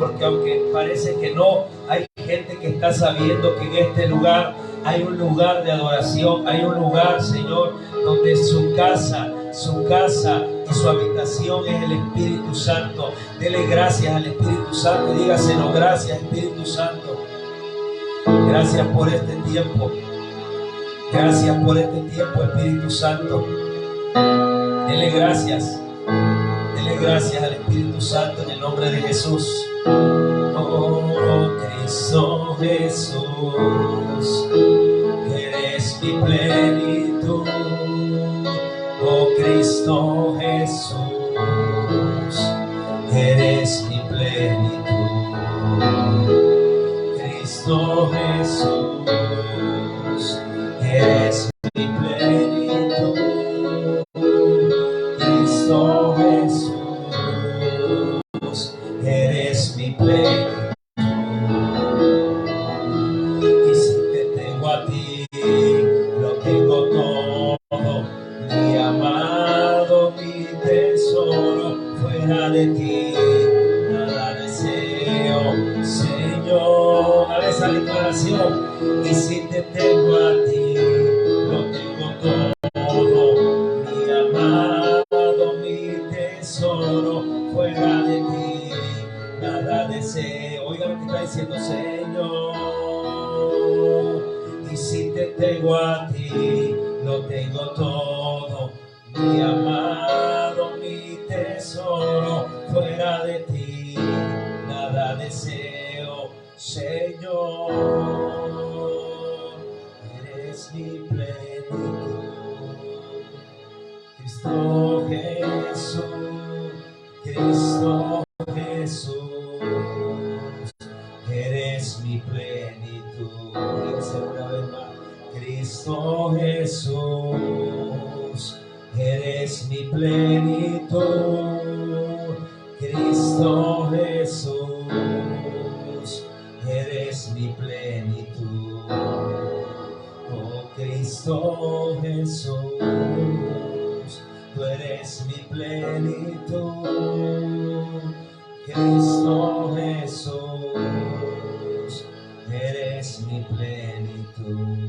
porque aunque parece que no, hay gente que está sabiendo que en este lugar hay un lugar de adoración, hay un lugar, Señor, donde su casa y su habitación es el Espíritu Santo. Dele gracias al Espíritu Santo y dígaselo: gracias, Espíritu Santo. Gracias por este tiempo. Gracias por este tiempo, Espíritu Santo. Dele gracias. Dele gracias al Espíritu Santo en el nombre de Jesús. Oh, Cristo Jesús, eres mi plenitud. Oh, Cristo Jesús, eres mi plenitud. Cristo Jesús, eres mi plenitud. Cristo Jesús, eres mi plenitud. Y si te tengo a ti, lo tengo todo. Mi amado, mi tesoro, fuera de ti nada deseo, Señor. Dale esa declaración. Y si te tengo a ti, lo tengo todo. Mi amado, mi tesoro, fuera de ti nada deseo. Oiga lo que está diciendo, Señor. Y si te tengo a ti, lo tengo todo. Mi amado, mi tesoro, fuera de ti nada deseo, Señor. Eres mi plenitud. Cristo Jesús, Cristo Jesús, eres mi plenitud. Dígase una vez más: Cristo Jesús, eres mi plenitud. Cristo Jesús, eres mi plenitud. Oh, Cristo Jesús, tú eres mi plenitud. Cristo Jesús, eres mi plenitud.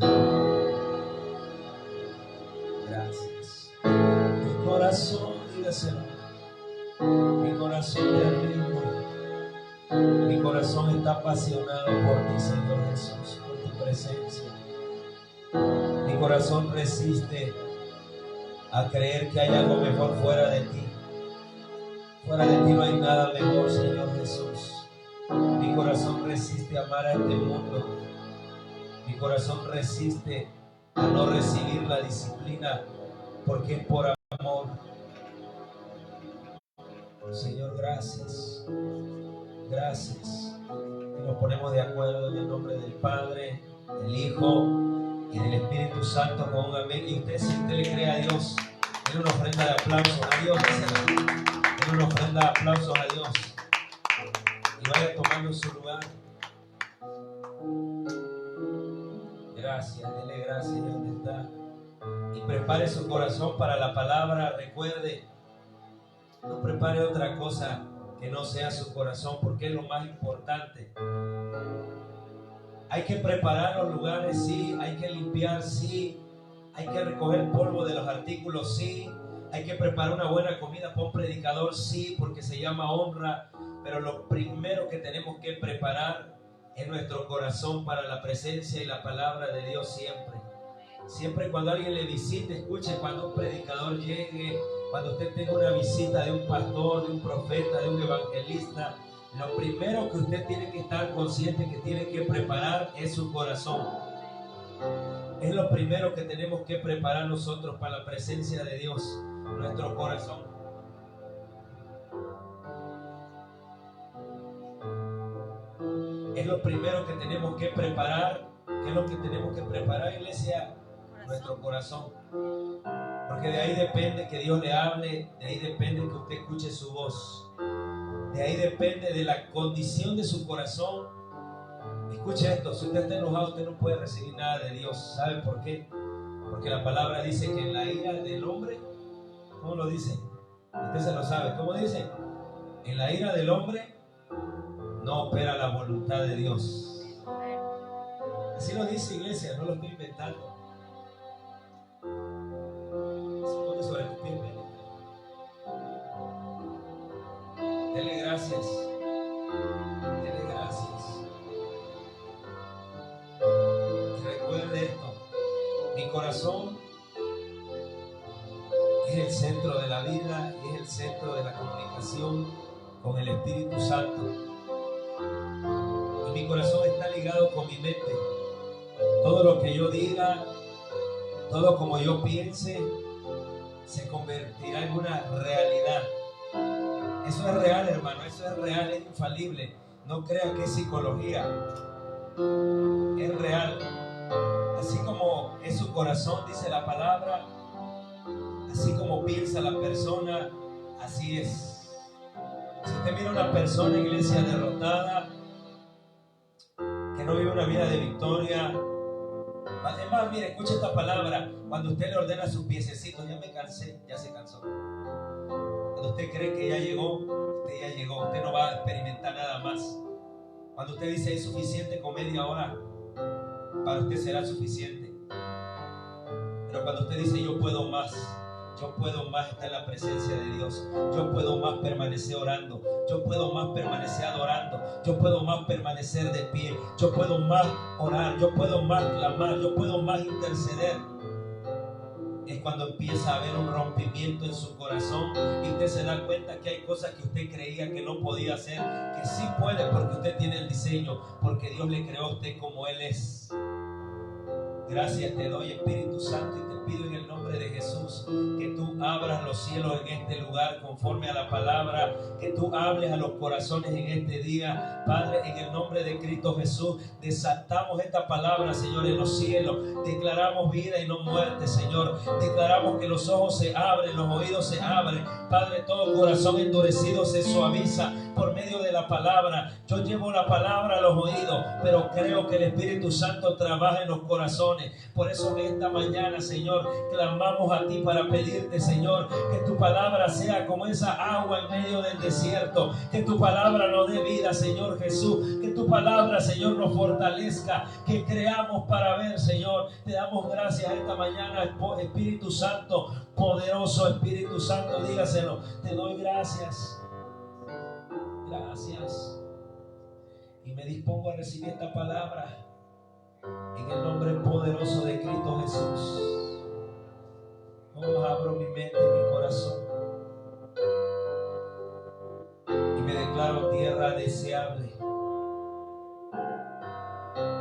Gracias. Mi corazón, dígaselo. Mi corazón te rinde. Mi corazón está apasionado por ti, Señor Jesús, por tu presencia. Mi corazón resiste a creer que hay algo mejor fuera de ti. Fuera de ti no hay nada mejor, Señor Jesús. Mi corazón resiste a amar a este mundo. Mi corazón resiste a no recibir la disciplina, porque es por amor. Señor, gracias. Gracias. Y nos ponemos de acuerdo en el nombre del Padre, del Hijo y del Espíritu Santo con un amén. Y usted, si usted le cree a Dios, denle una ofrenda de aplausos a Dios. Denle una ofrenda de aplausos a Dios. Y vaya tomando su lugar. Gracias, dele gracias donde está. Y prepare su corazón para la palabra. Recuerde, no prepare otra cosa que no sea su corazón, porque es lo más importante. Hay que preparar los lugares, sí. Hay que limpiar, sí. Hay que recoger polvo de los artículos, sí. Hay que preparar una buena comida para un predicador, sí, porque se llama honra. Pero lo primero que tenemos que preparar es nuestro corazón para la presencia y la palabra de Dios siempre. Siempre cuando alguien le visite, escuche, cuando un predicador llegue, cuando usted tenga una visita de un pastor, de un profeta, de un evangelista, lo primero que usted tiene que estar consciente que tiene que preparar es su corazón. Es lo primero que tenemos que preparar nosotros para la presencia de Dios, nuestro corazón. Es lo primero que tenemos que preparar. ¿Qué es lo que tenemos que preparar, iglesia? Nuestro corazón. Porque de ahí depende que Dios le hable, de ahí depende que usted escuche su voz, de ahí depende de la condición de su corazón. Escuche esto: si usted está enojado, usted no puede recibir nada de Dios. ¿Sabe por qué? Porque la palabra dice que en la ira del hombre, ¿cómo lo dice? Usted se lo sabe. ¿Cómo dice? En la ira del hombre no opera la voluntad de Dios. Así lo dice, iglesia, no lo estoy inventando. Se pone sobre tu pie, dele gracias. Dele gracias. Y recuerde esto: mi corazón es el centro de la vida y es el centro de la comunicación con el Espíritu Santo. Y mi corazón está ligado con mi mente. Todo lo que yo diga, todo como yo piense, se convertirá en una realidad. Eso es real, hermano, eso es real, es infalible. No crea que es psicología, es real. Así como es su corazón, dice la palabra, así como piensa la persona, así es. Si usted mira a una persona, iglesia, derrotada, que no vive una vida de victoria, además, mire, escuche esta palabra: cuando usted le ordena a sus piececitos, ya me cansé, ya se cansó. Cuando usted cree que ya llegó, usted ya llegó, usted no va a experimentar nada más. Cuando usted dice es suficiente con media hora, para usted será suficiente. Pero cuando usted dice yo puedo más estar en la presencia de Dios, yo puedo más permanecer orando, yo puedo más permanecer adorando, yo puedo más permanecer de pie, yo puedo más orar, yo puedo más clamar, yo puedo más interceder, es cuando empieza a haber un rompimiento en su corazón y usted se da cuenta que hay cosas que usted creía que no podía hacer, que sí puede, porque usted tiene el diseño, porque Dios le creó a usted como Él es. Gracias te doy, Espíritu Santo, y te pido en el nombre de Jesús que tú abras los cielos en este lugar conforme a la palabra, que tú hables a los corazones en este día. Padre, en el nombre de Cristo Jesús, desatamos esta palabra, Señor, en los cielos. Declaramos vida y no muerte, Señor. Declaramos que los ojos se abren, los oídos se abren. Padre, todo corazón endurecido se suaviza por medio de la palabra. Yo llevo la palabra a los oídos, pero creo que el Espíritu Santo trabaja en los corazones. Por eso en esta mañana, Señor, clamamos a ti para pedirte, Señor, que tu palabra sea como esa agua en medio del desierto, que tu palabra nos dé vida, Señor Jesús, que tu palabra, Señor, nos fortalezca, que creamos para ver, Señor. Te damos gracias esta mañana, Espíritu Santo, poderoso Espíritu Santo, dígaselo: te doy gracias. Gracias. Y me dispongo a recibir esta palabra en el nombre poderoso de Cristo Jesús. Oh, abro mi mente y mi corazón y me declaro tierra deseable,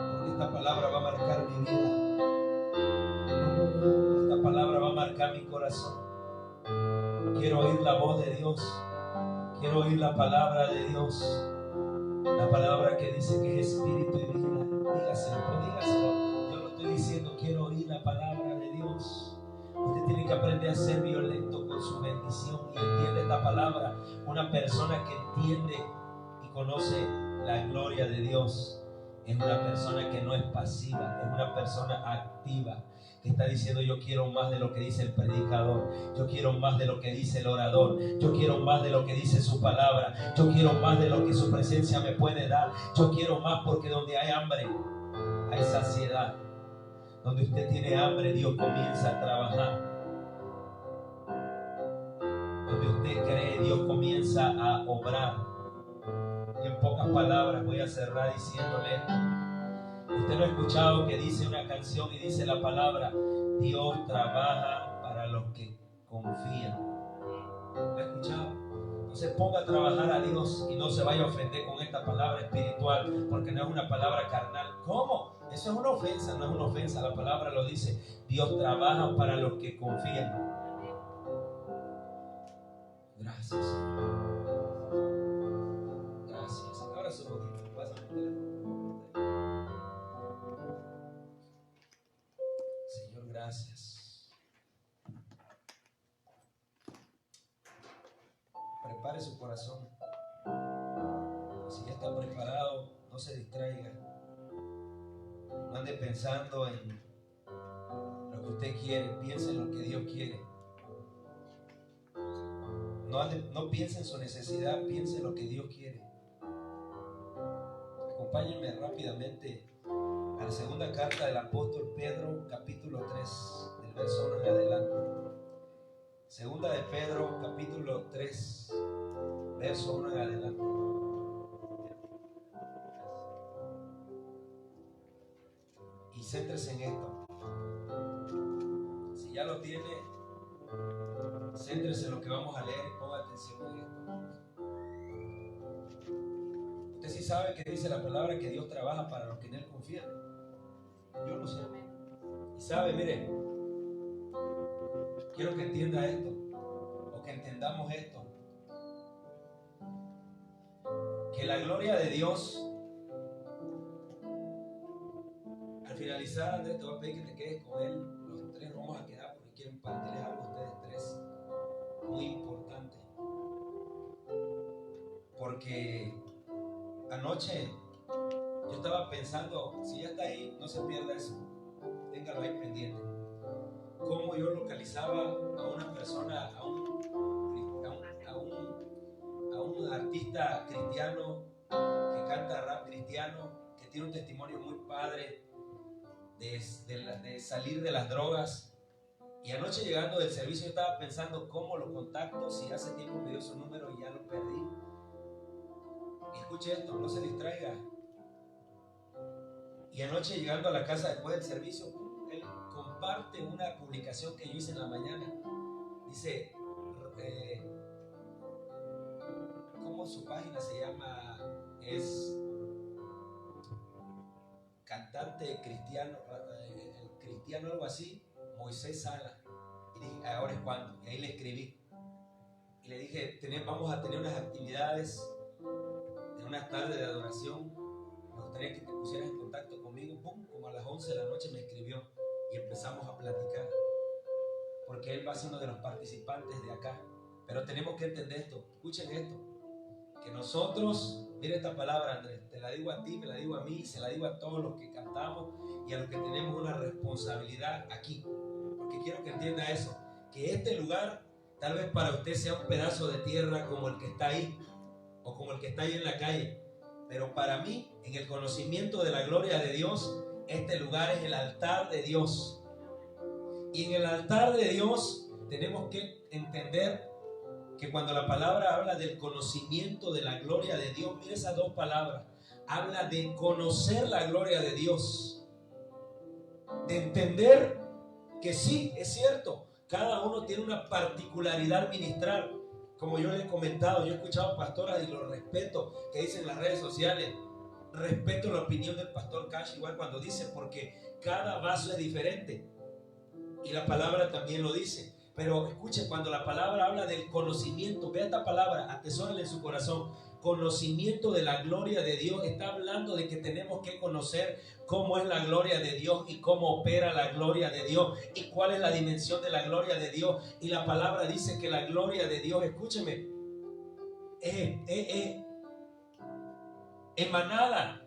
porque esta palabra va a marcar mi vida. Esta palabra va a marcar mi corazón. Quiero oír la voz de Dios. Quiero oír la palabra de Dios, la palabra que dice que es espíritu y vida. Dígaselo, pues dígaselo. Yo lo estoy diciendo, quiero oír la palabra de Dios. Usted tiene que aprender a ser violento con su bendición y entiende esta palabra. Una persona que entiende y conoce la gloria de Dios es una persona que no es pasiva, es una persona activa, que está diciendo: yo quiero más de lo que dice el predicador, yo quiero más de lo que dice el orador, yo quiero más de lo que dice su palabra, yo quiero más de lo que su presencia me puede dar, yo quiero más, porque donde hay hambre hay saciedad. Donde usted tiene hambre, Dios comienza a trabajar. Donde usted cree, Dios comienza a obrar. Y en pocas palabras voy a cerrar diciéndole esto: usted no ha escuchado que dice una canción y dice la palabra: Dios trabaja para los que confían. ¿Lo ha escuchado? Entonces ponga a trabajar a Dios y no se vaya a ofender con esta palabra espiritual, porque no es una palabra carnal. ¿Cómo? Eso es una ofensa. No es una ofensa, la palabra lo dice: Dios trabaja para los que confían. Gracias, Señor. Gracias. Ahora su boquita. Señor, gracias. Prepare su corazón. Si ya está preparado, no se distraiga. No ande pensando en lo que usted quiere, piense en lo que Dios quiere. No piense en su necesidad, piense en lo que Dios quiere. acompáñenme rápidamente a la segunda carta del apóstol Pedro, capítulo 3, del verso 1 en adelante. Segunda de Pedro, capítulo 3, verso 1 en adelante. Y céntrese en esto. Si ya lo tiene, céntrese en lo que vamos a leer y ponga atención en esto. Usted sí sabe que dice la palabra que Dios trabaja para los que en Él confían. Yo lo sé. Y sabe, mire, quiero que entienda esto, o que entendamos esto, que la gloria de Dios, al finalizar, Andrés, te voy a pedir que te quedes con él. Los tres nos vamos a quedar porque quiero impartirles algo a ustedes tres muy importante. Porque anoche yo estaba pensando, si ya está ahí, no se pierda eso, téngalo ahí pendiente. Cómo yo localizaba a una persona, a un artista cristiano que canta rap cristiano, que tiene un testimonio muy padre de salir de las drogas. Y anoche llegando del servicio estaba pensando cómo lo contacto, si hace tiempo me dio su número y ya lo perdí. Y escuche esto, no se distraiga. Y anoche llegando a la casa después del servicio, él comparte una publicación que yo hice en la mañana. Dice, ¿cómo su página se llama? Es cantante cristiano, cristiano algo así, Moisés Sala. Y dije, ahora es cuando. Y ahí le escribí. Y le dije, vamos a tener unas actividades, en unas tardes de adoración. Me gustaría que te pusieras en contacto conmigo. ¡Pum! Como a las 11 de la noche me escribió y empezamos a platicar. Porque él va a ser uno de los participantes de acá. Pero tenemos que entender esto. Escuchen esto. Que nosotros, mira esta palabra, Andrés, te la digo a ti, me la digo a mí, se la digo a todos los que cantamos y a los que tenemos una responsabilidad aquí. Porque quiero que entienda eso. Que este lugar, tal vez para usted sea un pedazo de tierra como el que está ahí o como el que está ahí en la calle. Pero para mí, en el conocimiento de la gloria de Dios, este lugar es el altar de Dios. Y en el altar de Dios tenemos que entender que cuando la palabra habla del conocimiento de la gloria de Dios, mire esas dos palabras, habla de conocer la gloria de Dios, de entender que sí, es cierto, cada uno tiene una particularidad ministral. Como yo les he comentado, yo he escuchado pastoras y los respeto, que dicen en las redes sociales, respeto la opinión del pastor Cash igual cuando dice, porque cada vaso es diferente y la palabra también lo dice. Pero escuche, cuando la palabra habla del conocimiento, vea esta palabra, atesórela en su corazón, conocimiento de la gloria de Dios, está hablando de que tenemos que conocer cómo es la gloria de Dios y cómo opera la gloria de Dios y cuál es la dimensión de la gloria de Dios. Y la palabra dice que la gloria de Dios, escúcheme, emanada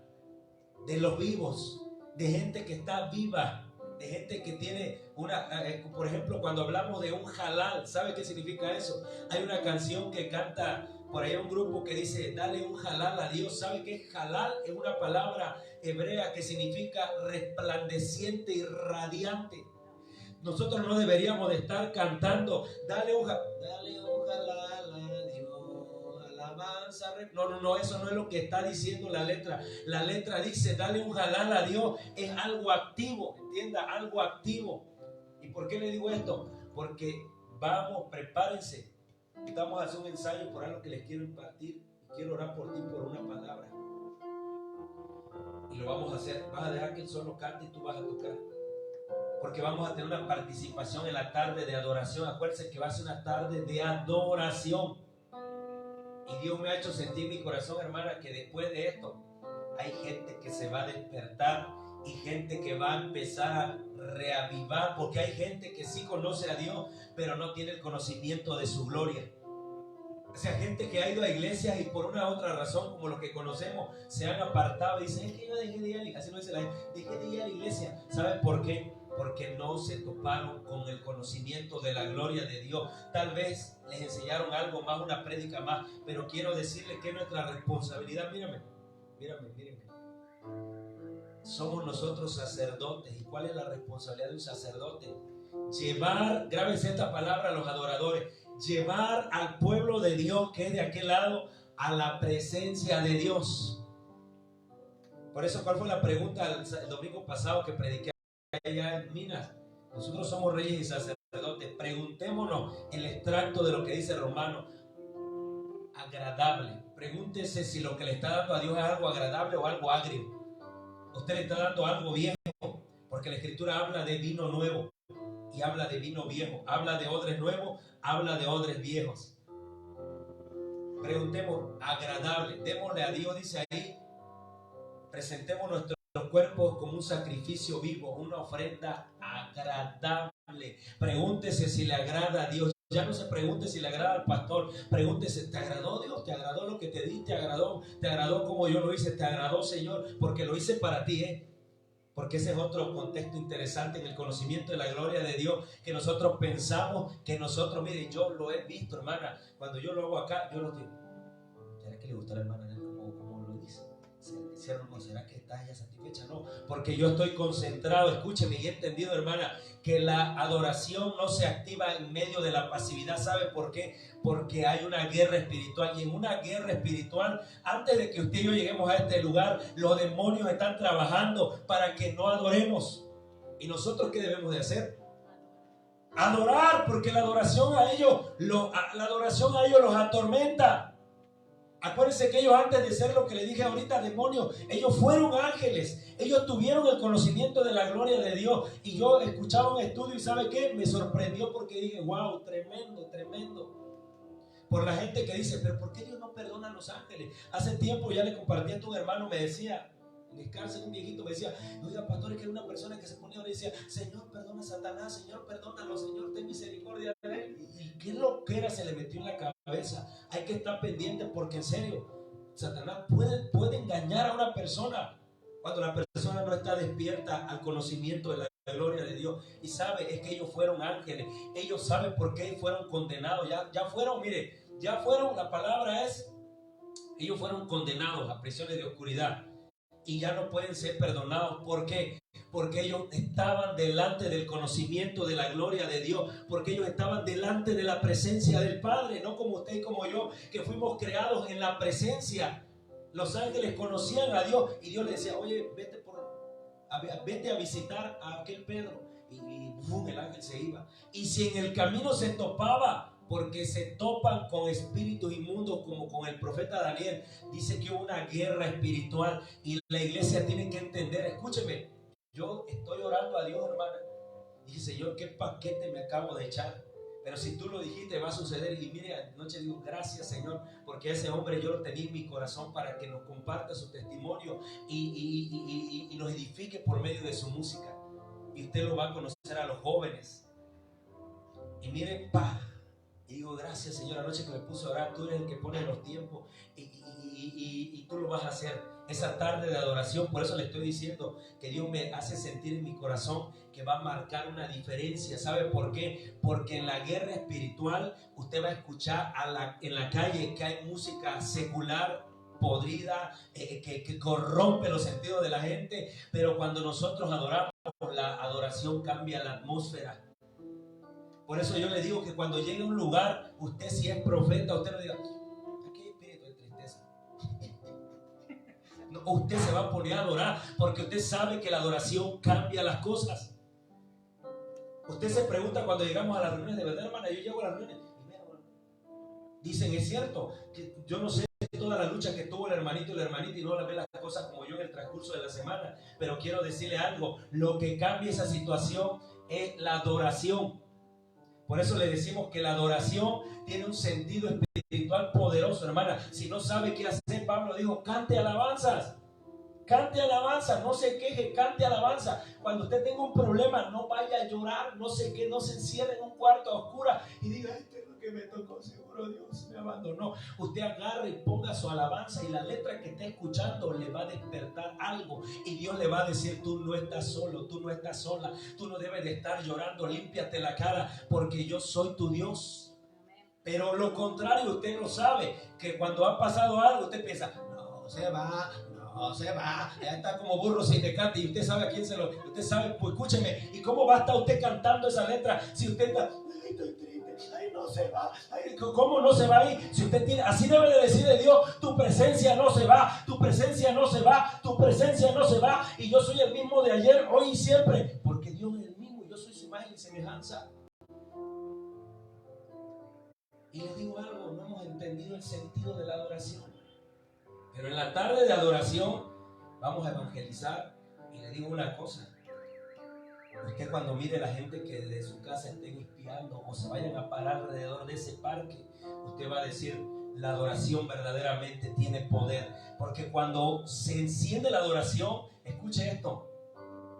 de los vivos, de gente que está viva, de gente que tiene una, por ejemplo, cuando hablamos de un halal, ¿sabe qué significa eso? Hay una canción que canta por ahí un grupo que dice, dale un halal a Dios. ¿Sabe qué? Halal es una palabra hebrea que significa resplandeciente y radiante. Nosotros no deberíamos de estar cantando, dale un halal a Dios, alabanza. No, eso no es lo que está diciendo la letra. La letra dice, dale un halal a Dios, es algo activo, entienda, algo activo. ¿Y por qué le digo esto? Porque vamos, prepárense. Vamos a hacer un ensayo por algo que les quiero impartir. Y quiero orar por ti por una palabra. Y lo vamos a hacer. Vas a dejar que él solo cante y tú vas a tocar. Porque vamos a tener una participación en la tarde de adoración. Acuérdense que va a ser una tarde de adoración. Y Dios me ha hecho sentir en mi corazón, hermana, que después de esto hay gente que se va a despertar y gente que va a empezar a reavivar, porque hay gente que sí conoce a Dios, pero no tiene el conocimiento de su gloria. O sea, gente que ha ido a iglesias y por una u otra razón, como los que conocemos, se han apartado y dicen, es que yo dejé de ir a la iglesia. Así no dice la gente, dejé de ir a la iglesia. ¿Saben por qué? Porque no se toparon con el conocimiento de la gloria de Dios. Tal vez les enseñaron algo más, una prédica más, pero quiero decirles que es nuestra responsabilidad. Mírame. somos nosotros sacerdotes. ¿Y cuál es la responsabilidad de un sacerdote? Llevar, grábense esta palabra a los adoradores, llevar al pueblo de Dios que es de aquel lado a la presencia de Dios. Por eso, ¿cuál fue la pregunta el domingo pasado que prediqué allá en Minas? Nosotros somos reyes y sacerdotes. Preguntémonos el extracto de lo que dice Romano. Agradable. Pregúntese si lo que le está dando a Dios es algo agradable o algo agrio. Usted le está dando algo viejo, porque la Escritura habla de vino nuevo y habla de vino viejo. Habla de odres nuevos, habla de odres viejos. Preguntemos, agradable. Démosle a Dios, dice ahí, presentemos nuestros cuerpos como un sacrificio vivo, una ofrenda agradable. Pregúntese si le agrada a Dios. Ya no se pregunte si le agrada al pastor. Pregúntese, ¿te agradó Dios? ¿Te agradó lo que te di? ¿Te agradó como yo lo hice? ¿Te agradó, Señor? Porque lo hice para ti, Porque ese es otro contexto interesante en el conocimiento de la gloria de Dios, que nosotros pensamos que nosotros, mire, yo lo he visto, hermana, cuando yo lo hago acá, yo lo digo, ¿será que le gustó a la hermana como lo dice? ¿Será que está ella satisfecha? No, porque yo estoy concentrado, escúcheme, y he entendido, hermana, que la adoración no se activa en medio de la pasividad. ¿Sabe por qué? Porque hay una guerra espiritual, y en una guerra espiritual, antes de que usted y yo lleguemos a este lugar, los demonios están trabajando para que no adoremos. ¿Y nosotros qué debemos de hacer? Adorar, porque la adoración a ellos los atormenta. Acuérdense que ellos, antes de ser lo que le dije ahorita, demonios, ellos fueron ángeles. Ellos tuvieron el conocimiento de la gloria de Dios. Y yo escuchaba un estudio y ¿sabe qué? Me sorprendió, porque dije, wow, tremendo, tremendo. Por la gente que dice, pero ¿por qué Dios no perdona a los ángeles? Hace tiempo ya le compartí a un hermano, me decía, en descanso, un viejito me decía, oiga, pastor, es que era una persona que se ponía y decía, Señor, perdona a Satanás, Señor, perdónalo, Señor, ten misericordia de él. Y qué loquera se le metió en la cabeza. Hay que estar pendiente, porque en serio, Satanás puede engañar a una persona cuando la persona no está despierta al conocimiento de la gloria de Dios. Y sabe, es que ellos fueron ángeles. Ellos saben por qué fueron condenados. Ya fueron, mire, ya fueron, la palabra es, ellos fueron condenados a prisiones de oscuridad. Y ya no pueden ser perdonados. ¿Por qué? Porque ellos estaban delante del conocimiento de la gloria de Dios. Porque ellos estaban delante de la presencia del Padre. No como usted y como yo, que fuimos creados en la presencia. Los ángeles conocían a Dios. Y Dios le decía, oye, vete a visitar a aquel Pedro. Y ¡bum!, el ángel se iba. Y si en el camino se topaba, porque se topan con espíritus inmundos, como con el profeta Daniel, dice que hubo una guerra espiritual. Y la iglesia tiene que entender, escúcheme, yo estoy orando a Dios, hermana, y dije, Señor, qué paquete me acabo de echar, pero si tú lo dijiste va a suceder. Y mire, anoche digo, gracias, Señor, porque ese hombre yo lo tenía en mi corazón para que nos comparta su testimonio y nos edifique por medio de su música. Y usted lo va a conocer a los jóvenes. Y mire, y digo, gracias, Señor, anoche que me puse a orar, tú eres el que pone los tiempos y tú lo vas a hacer esa tarde de adoración. Por eso le estoy diciendo que Dios me hace sentir en mi corazón que va a marcar una diferencia. ¿Sabe por qué? Porque en la guerra espiritual usted va a escuchar en la calle que hay música secular, podrida, que corrompe los sentidos de la gente, pero cuando nosotros adoramos, la adoración cambia la atmósfera. Por eso yo le digo que cuando llegue a un lugar, usted, si es profeta, usted no diga, aquí hay espíritu de tristeza. No, usted se va a poner a adorar, porque usted sabe que la adoración cambia las cosas. Usted se pregunta cuando llegamos a las reuniones, de verdad, hermana, yo llego a las reuniones y mira, dicen, es cierto, que yo no sé toda la lucha que tuvo el hermanito y la hermanita, y no la ve las cosas como yo en el transcurso de la semana, pero quiero decirle algo, lo que cambia esa situación es la adoración. Por eso le decimos que la adoración tiene un sentido espiritual poderoso, hermana. Si no sabe qué hacer, Pablo dijo, cante alabanzas. Cante alabanza, no se queje, cante alabanza. Cuando usted tenga un problema, no vaya a llorar, no se encierre en un cuarto a oscuras y diga, esto es lo que me tocó, seguro Dios me abandonó. Usted agarre y ponga su alabanza, y la letra que está escuchando le va a despertar algo, y Dios le va a decir, tú no estás solo, tú no estás sola, tú no debes de estar llorando, límpiate la cara, porque yo soy tu Dios. Pero lo contrario, usted lo sabe, que cuando ha pasado algo, usted piensa, no se va, No se va, ya está como burro sin tecate y usted sabe a quién se lo, usted sabe, pues escúcheme, ¿y cómo va a estar usted cantando esa letra si usted está, ay, estoy triste, ay, no se va, ay, ¿cómo no se va ahí? Si usted tiene, así debe de decir de Dios, tu presencia no se va, tu presencia no se va, tu presencia no se va, y yo soy el mismo de ayer, hoy y siempre, porque Dios es el mismo, yo soy su imagen y semejanza. Y les digo algo, no hemos entendido el sentido de la adoración. Pero en la tarde de adoración vamos a evangelizar. Y le digo una cosa. Usted cuando mire a la gente que de su casa estén espiando o se vayan a parar alrededor de ese parque, usted va a decir, la adoración verdaderamente tiene poder. Porque cuando se enciende la adoración, escuche esto,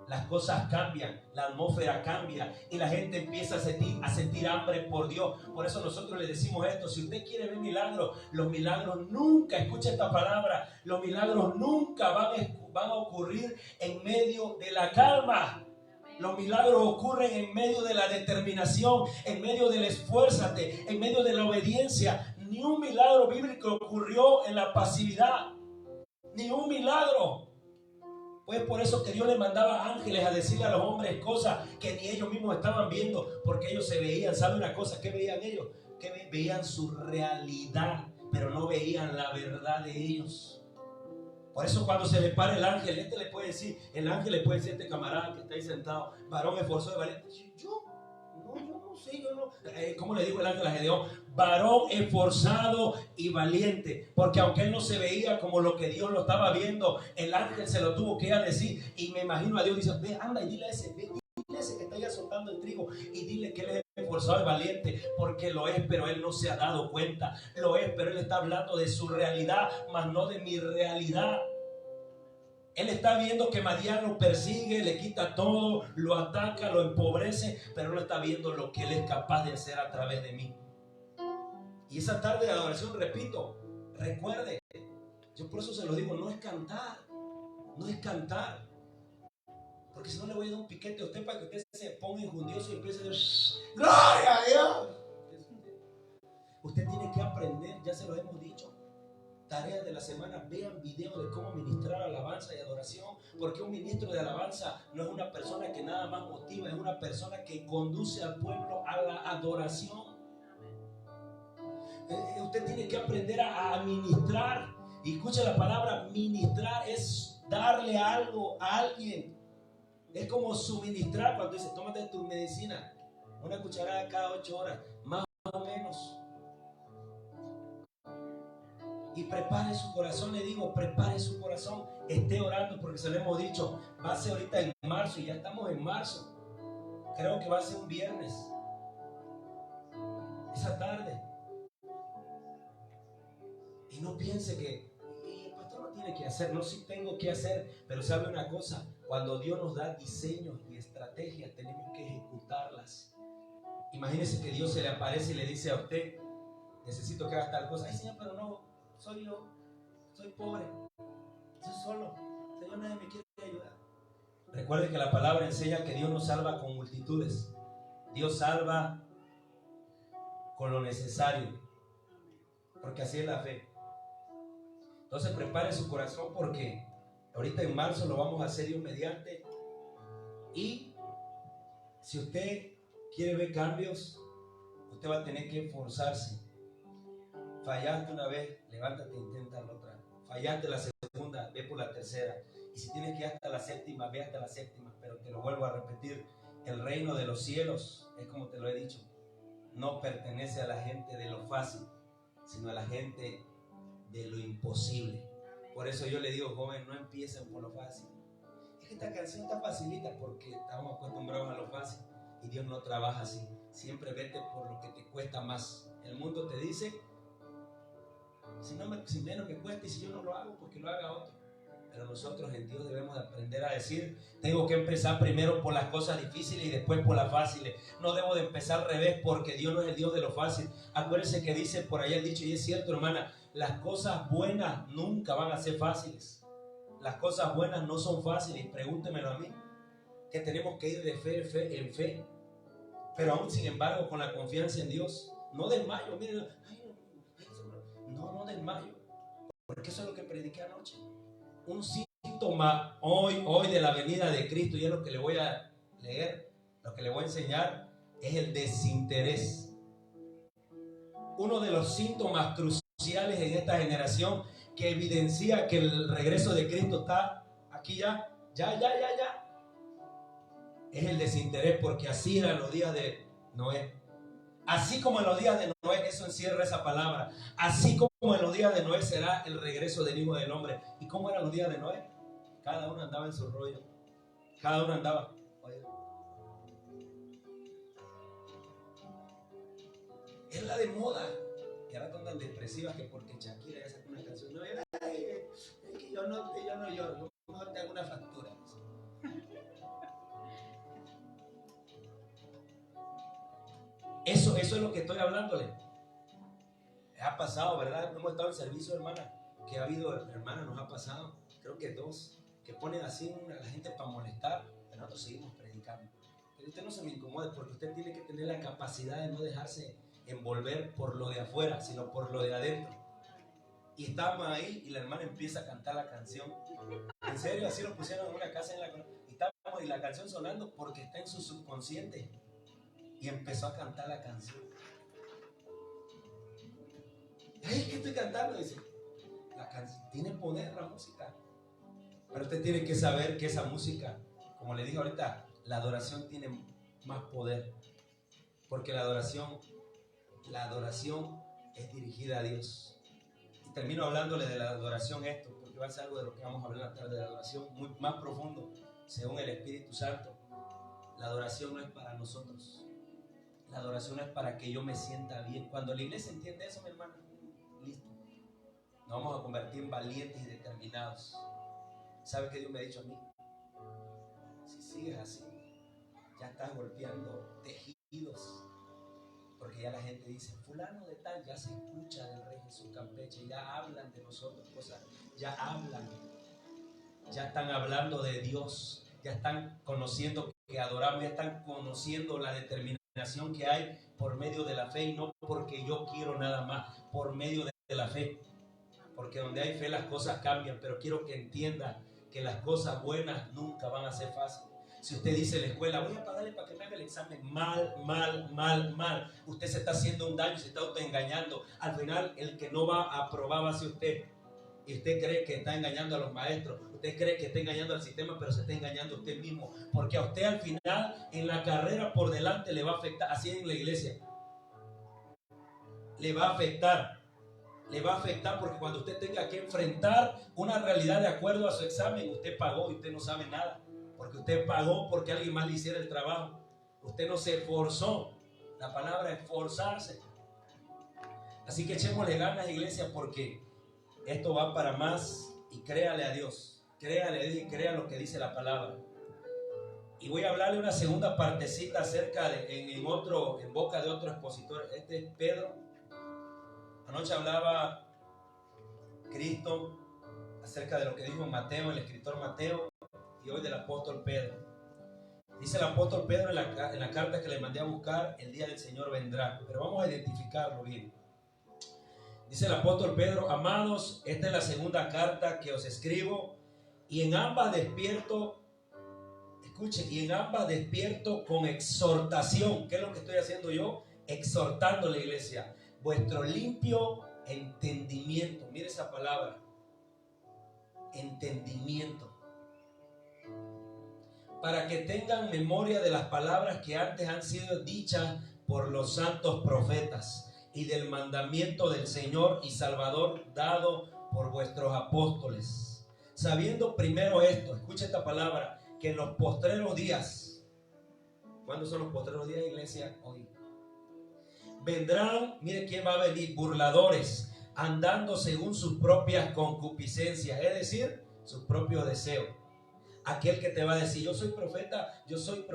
las cosas cambian, la atmósfera cambia y la gente empieza a sentir hambre por Dios. Por eso nosotros le decimos esto: si usted quiere ver milagros, los milagros nunca, escuche esta palabra, los milagros nunca van a ocurrir en medio de la calma. Los milagros ocurren en medio de la determinación, en medio del esfuérzate, en medio de la obediencia. Ni un milagro bíblico ocurrió en la pasividad, ni un milagro. Pues por eso que Dios le mandaba ángeles a decirle a los hombres cosas que ni ellos mismos estaban viendo, porque ellos se veían. ¿Sabe una cosa? ¿Qué veían ellos? Que veían su realidad, pero no veían la verdad de ellos. Por eso cuando se le para el ángel, el ángel le puede decir a este camarada que está ahí sentado, varón esforzado y valiente. Yo no sé, ¿cómo le digo el ángel a Gedeón? Varón esforzado y valiente, porque aunque él no se veía como lo que Dios lo estaba viendo, el ángel se lo tuvo que ir a decir. Y me imagino a Dios dice, ve, anda y dile a ese que está ya soltando el trigo y dile que él es esforzado y valiente, porque lo es, pero él no se ha dado cuenta. Lo es, pero él está hablando de su realidad, mas no de mi realidad. Él está viendo que Madián lo persigue, le quita todo, lo ataca, lo empobrece, pero no está viendo lo que él es capaz de hacer a través de mí. Y esa tarde de adoración, repito, recuerde, yo por eso se lo digo, no es cantar, porque si no le voy a dar un piquete a usted para que usted se ponga injundioso y empiece a decir, ¡gloria a Dios! Usted tiene que aprender, ya se lo hemos dicho. Tareas de la semana, vean videos de cómo ministrar alabanza y adoración, porque un ministro de alabanza no es una persona que nada más motiva, es una persona que conduce al pueblo a la adoración. Usted tiene que aprender a ministrar, y escucha la palabra ministrar, es darle algo a alguien. Es como suministrar, cuando dice, tómate tu medicina, una cucharada cada 8 horas, más o menos. Y prepare su corazón, le digo, prepare su corazón, esté orando, porque se lo hemos dicho, va a ser ahorita en marzo, y ya estamos en marzo, creo que va a ser un viernes, esa tarde. Y no piense que el pastor no tiene que hacer, no, sí tengo que hacer, pero sabe una cosa, cuando Dios nos da diseños y estrategias, tenemos que ejecutarlas. Imagínese que Dios se le aparece y le dice a usted, necesito que hagas tal cosa. Ay, Señor, pero no, soy yo, soy pobre, estoy solo, Señor, nadie me quiere ayudar. Recuerde que la palabra enseña que Dios no salva con multitudes, Dios salva con lo necesario, porque así es la fe. Entonces prepare su corazón, porque ahorita en marzo lo vamos a hacer Dios mediante. Y si usted quiere ver cambios, usted va a tener que esforzarse. Fallaste una vez, levántate e inténtalo otra. Fallaste la segunda, ve por la tercera. Y si tienes que ir hasta la séptima, ve hasta la séptima. Pero te lo vuelvo a repetir, el reino de los cielos, es como te lo he dicho, no pertenece a la gente de lo fácil, sino a la gente de lo imposible. Por eso yo le digo, joven, no empiecen por lo fácil. Es que esta canción está facilita, porque estamos acostumbrados a lo fácil, y Dios no trabaja así. Siempre vete por lo que te cuesta más. El mundo te dice, si menos me cuesta, y si yo no lo hago, porque lo haga otro. Pero nosotros en Dios debemos de aprender a decir, tengo que empezar primero por las cosas difíciles y después por las fáciles. No debo de empezar al revés, porque Dios no es el Dios de lo fácil. Acuérdense que dice por ahí el dicho, y es cierto, hermana, las cosas buenas nunca van a ser fáciles. Las cosas buenas no son fáciles, pregúntemelo a mí, que tenemos que ir de fe en fe. Pero aún sin embargo, con la confianza en Dios, no desmayo, miren, no desmayo, porque eso es lo que prediqué anoche. un síntoma hoy de la venida de Cristo, y es lo que le voy a leer, lo que le voy a enseñar, es el desinterés. Uno de los síntomas cruciales en esta generación que evidencia que el regreso de Cristo está aquí ya, es el desinterés, porque así eran los días de Noé. Así como en los días de Noé, eso encierra esa palabra. Así como en los días de Noé será el regreso del Hijo del Hombre. ¿Y cómo eran los días de Noé? Cada uno andaba en su rollo. Cada uno andaba. Oye, es la de moda. Y ahora están tan depresivas que porque Shakira ya sacó una canción. No, es que yo no lloro, no te hago una factura. Eso es lo que estoy hablándole. Ha pasado, ¿verdad? Hemos estado en servicio, hermana. Que ha habido, hermana, nos ha pasado, creo que 2, que ponen así a la gente para molestar, pero nosotros seguimos predicando. Pero usted no se me incomode, porque usted tiene que tener la capacidad de no dejarse envolver por lo de afuera, sino por lo de adentro. Y estábamos ahí y la hermana empieza a cantar la canción. En serio, así lo pusieron en una casa y la canción sonando porque está en su subconsciente. Y empezó a cantar la canción. Ay, ¿qué estoy cantando? Dice, la canción tiene poder, la música. Pero usted tiene que saber que esa música, como le dije ahorita, la adoración tiene más poder. Porque la adoración es dirigida a Dios. Y termino hablándole de la adoración esto, porque va a ser algo de lo que vamos a hablar tarde, de la adoración muy más profundo, según el Espíritu Santo. La adoración no es para nosotros. La adoración es para que yo me sienta bien. Cuando la iglesia entiende eso, mi hermano, listo. Nos vamos a convertir en valientes y determinados. ¿Sabe qué Dios me ha dicho a mí? Si sigues así, ya estás golpeando tejidos. Porque ya la gente dice, fulano de tal, ya se escucha del Rey Jesús Campeche, ya hablan de nosotros cosas, ya hablan, ya están hablando de Dios, ya están conociendo que adoramos, ya están conociendo la determinación que hay por medio de la fe, y no porque yo quiero nada más, por medio de la fe. Porque donde hay fe las cosas cambian, pero quiero que entienda que las cosas buenas nunca van a ser fáciles. Si usted dice en la escuela, voy a pagarle para que me haga el examen, mal, usted se está haciendo un daño, se está autoengañando. Al final el que no va a aprobar va a ser usted. Y usted cree que está engañando a los maestros, usted cree que está engañando al sistema, pero se está engañando a usted mismo, porque a usted al final en la carrera por delante le va a afectar. Así en la iglesia le va a afectar porque cuando usted tenga que enfrentar una realidad de acuerdo a su examen, usted pagó y usted no sabe nada, porque usted pagó porque alguien más le hiciera el trabajo. Usted no se esforzó. La palabra es esforzarse. Así que echémosle ganas, iglesia, porque esto va para más. Y créale a Dios y crea lo que dice la palabra. Y voy a hablarle una segunda partecita acerca de en boca de otro expositor. Este es Pedro. Anoche hablaba Cristo acerca de lo que dijo Mateo, el escritor Mateo, y hoy del apóstol Pedro. Dice el apóstol Pedro en la carta que le mandé a buscar, el día del Señor vendrá. Pero vamos a identificarlo bien. Dice el apóstol Pedro, amados, esta es la segunda carta que os escribo, y en ambas despierto, escuchen, y en ambas despierto con exhortación. ¿Qué es lo que estoy haciendo yo? Exhortando a la iglesia. Vuestro limpio entendimiento. Mire esa palabra. Entendimiento. Para que tengan memoria de las palabras que antes han sido dichas por los santos profetas, y del mandamiento del Señor y Salvador dado por vuestros apóstoles. Sabiendo primero esto, escucha esta palabra, que en los postreros días, ¿cuándo son los postreros días, iglesia? Hoy. Vendrán, mire quién va a venir, burladores, andando según sus propias concupiscencias, es decir, sus propios deseos. Aquel que te va a decir, yo soy profeta, yo soy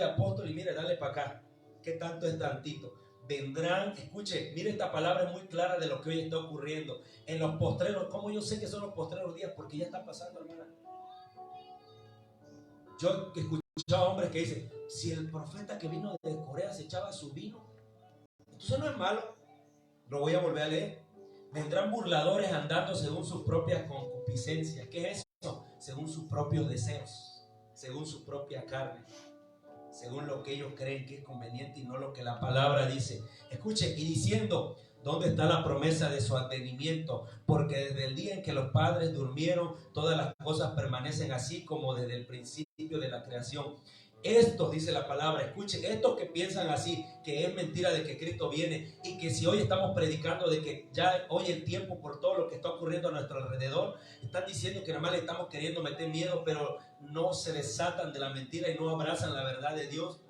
apóstol, y mire, dale para acá. ¿Qué tanto es tantito? Vendrán, escuche, mire, esta palabra es muy clara de lo que hoy está ocurriendo. En los postreros, ¿cómo yo sé que son los postreros días? Porque ya está pasando, hermana. Yo he escuchado hombres que dicen, si el profeta que vino de Corea se echaba su vino, entonces no es malo. Lo voy a volver a leer. Vendrán burladores andando según sus propias concupiscencias. ¿Qué es eso? según sus propios deseos, según su propia carne, según lo que ellos creen que es conveniente y no lo que la palabra dice. Escuche, y diciendo, ¿dónde está la promesa de su advenimiento? Porque desde el día en que los padres durmieron, todas las cosas permanecen así como desde el principio de la creación. Estos, dice la palabra, escuchen, estos que piensan así, que es mentira de que Cristo viene, y que si hoy estamos predicando de que ya hoy el tiempo por todo lo que está ocurriendo a nuestro alrededor, están diciendo que nada más le estamos queriendo meter miedo, pero no se desatan de la mentira y no abrazan la verdad de Dios.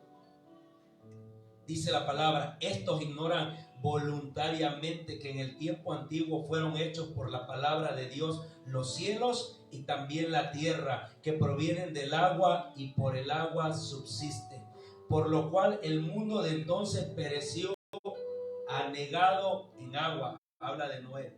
Dice la palabra, estos ignoran voluntariamente que en el tiempo antiguo fueron hechos por la palabra de Dios los cielos y también la tierra, que provienen del agua y por el agua subsisten. Por lo cual el mundo de entonces pereció anegado en agua. Habla de Noé.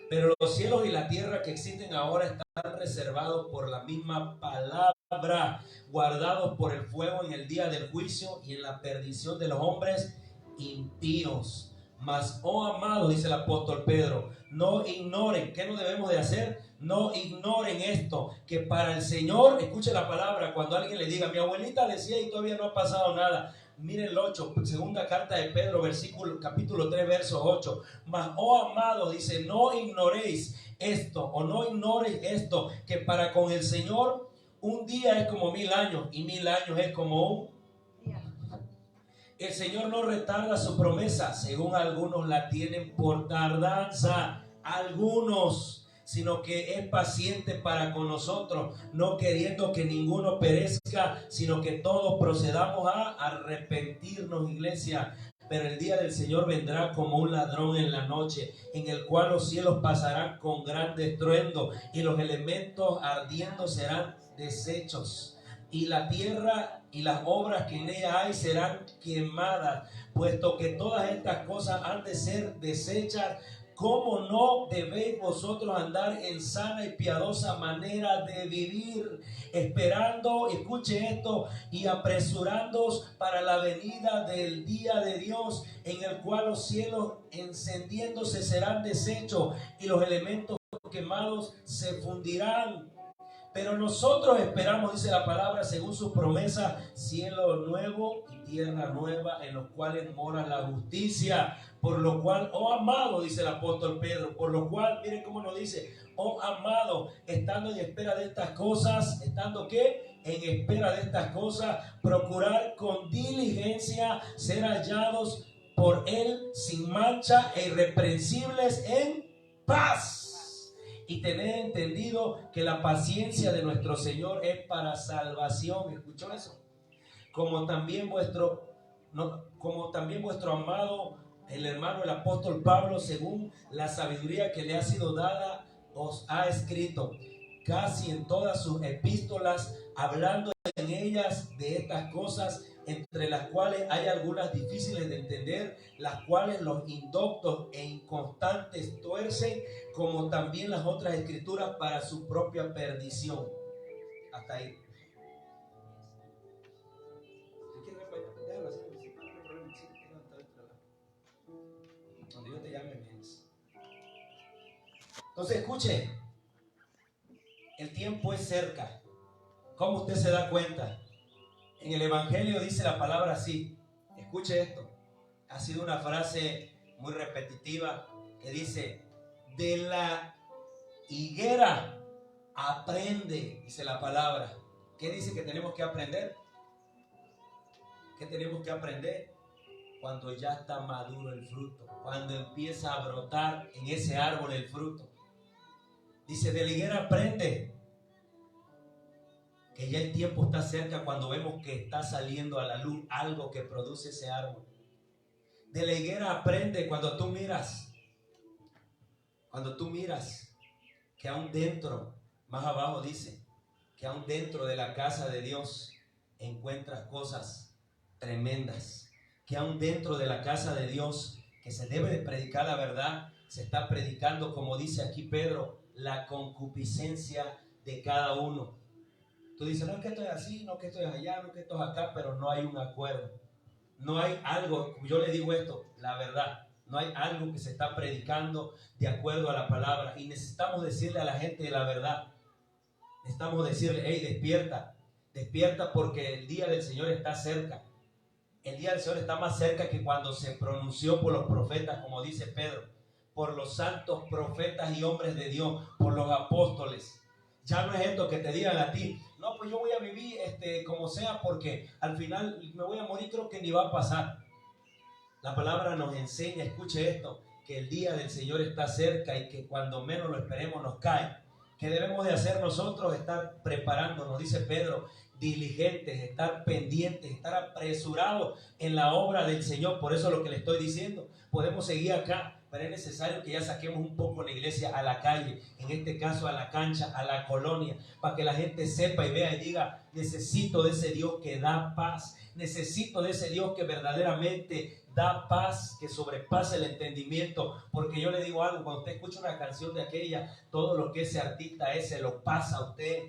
Pero los cielos y la tierra que existen ahora están reservados por la misma palabra, guardados por el fuego en el día del juicio y en la perdición de los hombres impíos. Mas, oh amados, dice el apóstol Pedro, no ignoren. ¿Qué no debemos de hacer? No ignoren esto, que para el Señor, escuche la palabra, cuando alguien le diga, mi abuelita decía y todavía no ha pasado nada. Miren el 8, segunda carta de Pedro, capítulo 3, verso 8. Mas, oh amados, dice, no ignoréis esto, o no ignoréis esto, que para con el Señor un día es como 1000 años, y 1000 años es como un día. El Señor no retarda su promesa, según algunos la tienen por tardanza, algunos, sino que es paciente para con nosotros, no queriendo que ninguno perezca, sino que todos procedamos a arrepentirnos, iglesia. Pero el día del Señor vendrá como un ladrón en la noche, en el cual los cielos pasarán con gran estruendo y los elementos ardiendo serán deshechos. Y la tierra y las obras que en ella hay serán quemadas, puesto que todas estas cosas han de ser deshechas. ¿Cómo no debéis vosotros andar en sana y piadosa manera de vivir, esperando, escuche esto, y apresurándoos para la venida del día de Dios, en el cual los cielos encendiéndose serán deshechos y los elementos quemados se fundirán? Pero nosotros esperamos, dice la palabra, según su promesa, cielo nuevo y tierra nueva, en los cuales mora la justicia. Por lo cual, oh amado, dice el apóstol Pedro, por lo cual, miren cómo nos dice, oh amado, estando en espera de estas cosas, ¿estando qué? En espera de estas cosas, procurar con diligencia ser hallados por él sin mancha e irreprensibles en paz. Y tened entendido que la paciencia de nuestro Señor es para salvación. ¿Escuchó eso? Como también vuestro amado, el hermano, el apóstol Pablo, según la sabiduría que le ha sido dada, os ha escrito casi en todas sus epístolas, hablando en ellas de estas cosas, entre las cuales hay algunas difíciles de entender, las cuales los indoctos e inconstantes tuercen, como también las otras escrituras para su propia perdición. Hasta ahí. Donde yo te llame, vienes. Entonces, escuche, el tiempo es cerca. ¿Cómo usted se da cuenta? En el Evangelio dice la palabra así. Escuche esto. Ha sido una frase muy repetitiva que dice: de la higuera aprende, dice la palabra. ¿Qué dice que tenemos que aprender? ¿Qué tenemos que aprender? Cuando ya está maduro el fruto, cuando empieza a brotar en ese árbol el fruto. Dice, de la higuera aprende. Que ya el tiempo está cerca, cuando vemos que está saliendo a la luz algo que produce ese árbol. De la higuera aprende cuando tú miras que aún dentro, más abajo dice, que aún dentro de la casa de Dios encuentras cosas tremendas, que aún dentro de la casa de Dios, que se debe de predicar la verdad, se está predicando, como dice aquí Pedro, la concupiscencia de cada uno. Tú dices, no es que esto es así, no es que esto es allá, no es que esto es acá, pero no hay un acuerdo. No hay algo, yo le digo esto, la verdad, no hay algo que se está predicando de acuerdo a la palabra. Y necesitamos decirle a la gente la verdad. Necesitamos decirle, hey, despierta, despierta porque el día del Señor está cerca. El día del Señor está más cerca que cuando se pronunció por los profetas, como dice Pedro, por los santos profetas y hombres de Dios, por los apóstoles. Ya no es esto que te digan a ti, no, pues yo voy a vivir como sea porque al final me voy a morir, creo que ni va a pasar. La palabra nos enseña, escuche esto, que el día del Señor está cerca y que cuando menos lo esperemos nos cae. ¿Qué debemos de hacer nosotros? Estar preparándonos, dice Pedro, diligentes, estar pendientes, estar apresurados en la obra del Señor. Por eso es lo que le estoy diciendo. Podemos seguir acá, pero es necesario que ya saquemos un poco la iglesia a la calle, en este caso a la cancha, a la colonia, para que la gente sepa y vea y diga, necesito de ese Dios que da paz, necesito de ese Dios que verdaderamente da paz, que sobrepasa el entendimiento. Porque yo le digo algo, cuando usted escucha una canción de aquella, todo lo que ese artista es, se lo pasa a usted.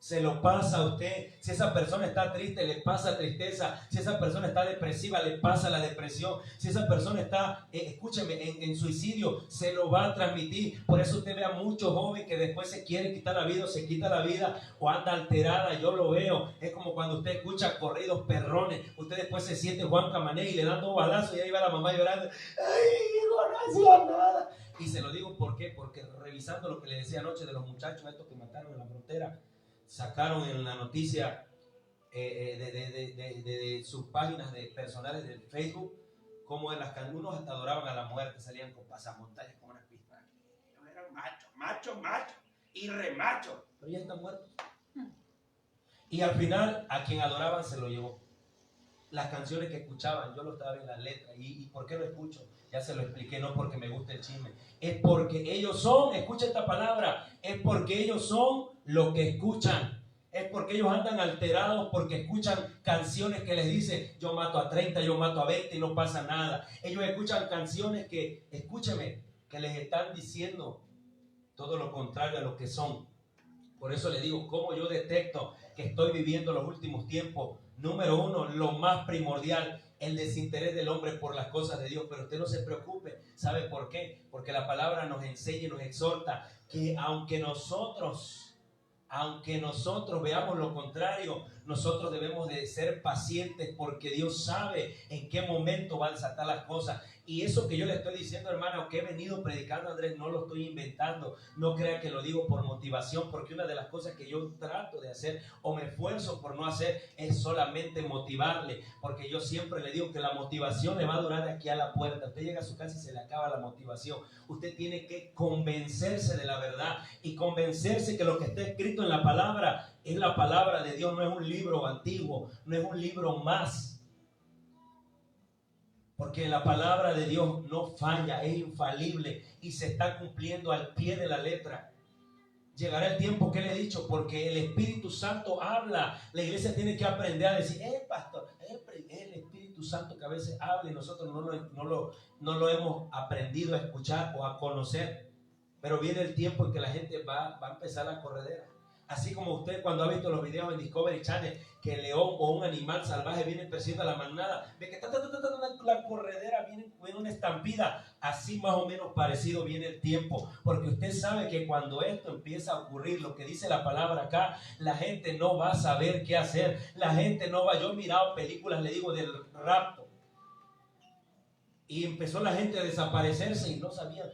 Se lo pasa a usted. Si esa persona está triste, le pasa tristeza. Si esa persona está depresiva, le pasa la depresión. Si esa persona está, escúcheme, en suicidio, se lo va a transmitir. Por eso usted ve a muchos jóvenes que después se quieren quitar la vida o se quita la vida o anda alterada. Yo lo veo. Es como cuando usted escucha corridos perrones. Usted después se siente Juan Camané y le dan dos balazos y ahí va la mamá llorando. ¡Ay, hijo, no hacía nada! Y se lo digo, ¿por qué? Porque revisando lo que le decía anoche de los muchachos estos que mataron en la frontera, sacaron en la noticia de sus páginas personales de Facebook cómo en las unos hasta adoraban a la muerte, salían con pasamontañas con unas pistolas. Ellos eran machos y remachos, pero ya están muertos. Y al final a quien adoraban se lo llevó. Las canciones que escuchaban, yo lo estaba en las letras. ¿Y por qué lo escucho? Ya se lo expliqué, no porque me guste el chisme. Es porque ellos son, escucha esta palabra, es porque ellos son lo que escuchan. Es porque ellos andan alterados porque escuchan canciones que les dicen, yo mato a 30, yo mato a 20 y no pasa nada. Ellos escuchan canciones que, escúcheme, que les están diciendo todo lo contrario a lo que son. Por eso le digo, ¿cómo yo detecto que estoy viviendo los últimos tiempos? Número uno, lo más primordial, el desinterés del hombre por las cosas de Dios. Pero usted no se preocupe. ¿Sabe por qué? Porque la palabra nos enseña y nos exhorta que aunque nosotros veamos lo contrario, nosotros debemos de ser pacientes porque Dios sabe en qué momento va a desatar las cosas. Y eso que yo le estoy diciendo, hermano, que he venido predicando, Andrés, no lo estoy inventando. No crea que lo digo por motivación, porque una de las cosas que yo trato de hacer o me esfuerzo por no hacer es solamente motivarle. Porque yo siempre le digo que la motivación le va a durar de aquí a la puerta. Usted llega a su casa y se le acaba la motivación. Usted tiene que convencerse de la verdad y convencerse que lo que está escrito en la palabra es la palabra de Dios, no es un libro antiguo, no es un libro más. Porque la palabra de Dios no falla, es infalible y se está cumpliendo al pie de la letra. Llegará el tiempo que le he dicho, porque el Espíritu Santo habla. La iglesia tiene que aprender a decir, pastor, es el Espíritu Santo que a veces habla y nosotros no lo hemos aprendido a escuchar o a conocer. Pero viene el tiempo en que la gente va a empezar la corredera. Así como usted cuando ha visto los videos en Discovery Channel, que el león o un animal salvaje viene persiguiendo a la manada, ve que la corredera viene una estampida. Así más o menos parecido viene el tiempo, porque usted sabe que cuando esto empieza a ocurrir, lo que dice la palabra acá, la gente no va a saber qué hacer. La gente no va, yo he mirado películas, le digo, del rapto, y empezó la gente a desaparecerse y no sabían.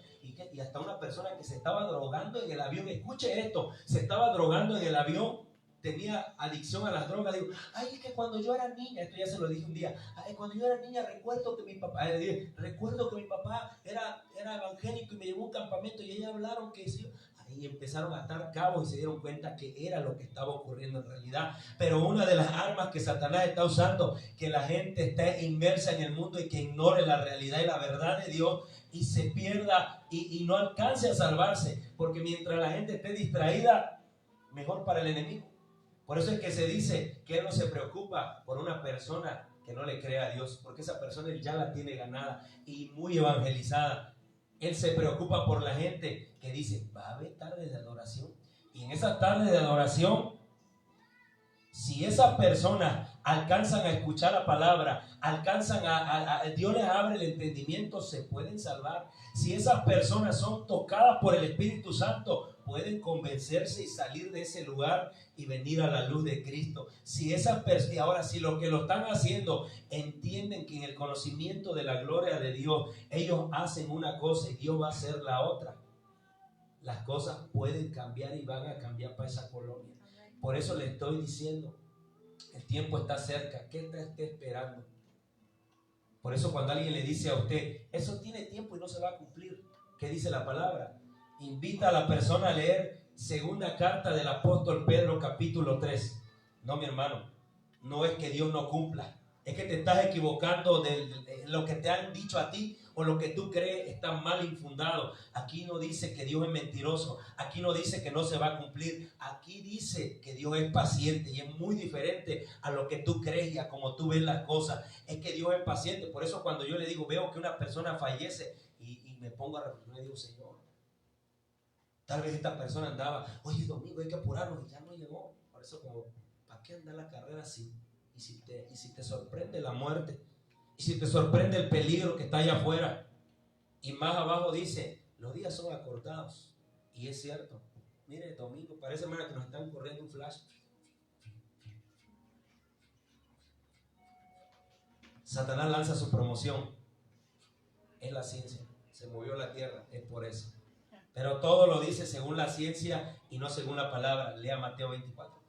Y hasta una persona que se estaba drogando en el avión, escuche esto, se estaba drogando en el avión, tenía adicción a las drogas. Digo, ay, es que cuando yo era niña, esto ya se lo dije un día, ay, cuando yo era niña recuerdo que mi papá era evangélico y me llevó a un campamento y ellos hablaron que sí. Y empezaron a atar cabos y se dieron cuenta que era lo que estaba ocurriendo en realidad. Pero una de las armas que Satanás está usando, que la gente esté inmersa en el mundo y que ignore la realidad y la verdad de Dios y se pierda y no alcance a salvarse, porque mientras la gente esté distraída, mejor para el enemigo. Por eso es que se dice que él no se preocupa por una persona que no le crea a Dios, porque esa persona él ya la tiene ganada y muy evangelizada. Él se preocupa por la gente que dice, va a haber tardes de adoración. Y en esas tardes de adoración, si esas personas alcanzan a escuchar la palabra, Dios les abre el entendimiento, se pueden salvar. Si esas personas son tocadas por el Espíritu Santo, pueden convencerse y salir de ese lugar y venir a la luz de Cristo. Si esas personas, y ahora si lo que lo están haciendo entienden que en el conocimiento de la gloria de Dios ellos hacen una cosa y Dios va a hacer la otra, las cosas pueden cambiar y van a cambiar para esa colonia. Por eso le estoy diciendo, el tiempo está cerca. ¿Qué está usted esperando? Por eso cuando alguien le dice a usted, eso tiene tiempo y no se va a cumplir, ¿qué dice la palabra? Invita a la persona a leer segunda carta del apóstol Pedro, capítulo 3. No, mi hermano, no es que Dios no cumpla, es que te estás equivocando de lo que te han dicho a ti o lo que tú crees está mal infundado. Aquí no dice que Dios es mentiroso, aquí no dice que no se va a cumplir, aquí dice que Dios es paciente y es muy diferente a lo que tú crees y a como tú ves las cosas. Es que Dios es paciente. Por eso cuando yo le digo, veo que una persona fallece y me pongo a reflexionar y digo, Señor, tal vez esta persona andaba, oye, domingo hay que apurarnos y ya no llegó. Por eso como, ¿para qué andar la carrera así? Y si te sorprende la muerte, y si te sorprende el peligro que está allá afuera, y más abajo dice, los días son acortados. Y es cierto. Mire, domingo, parece, hermano, que nos están corriendo un flash. Satanás lanza su promoción. Es la ciencia. Se movió la tierra, es por eso. Pero todo lo dice según la ciencia y no según la palabra. Lea Mateo 24.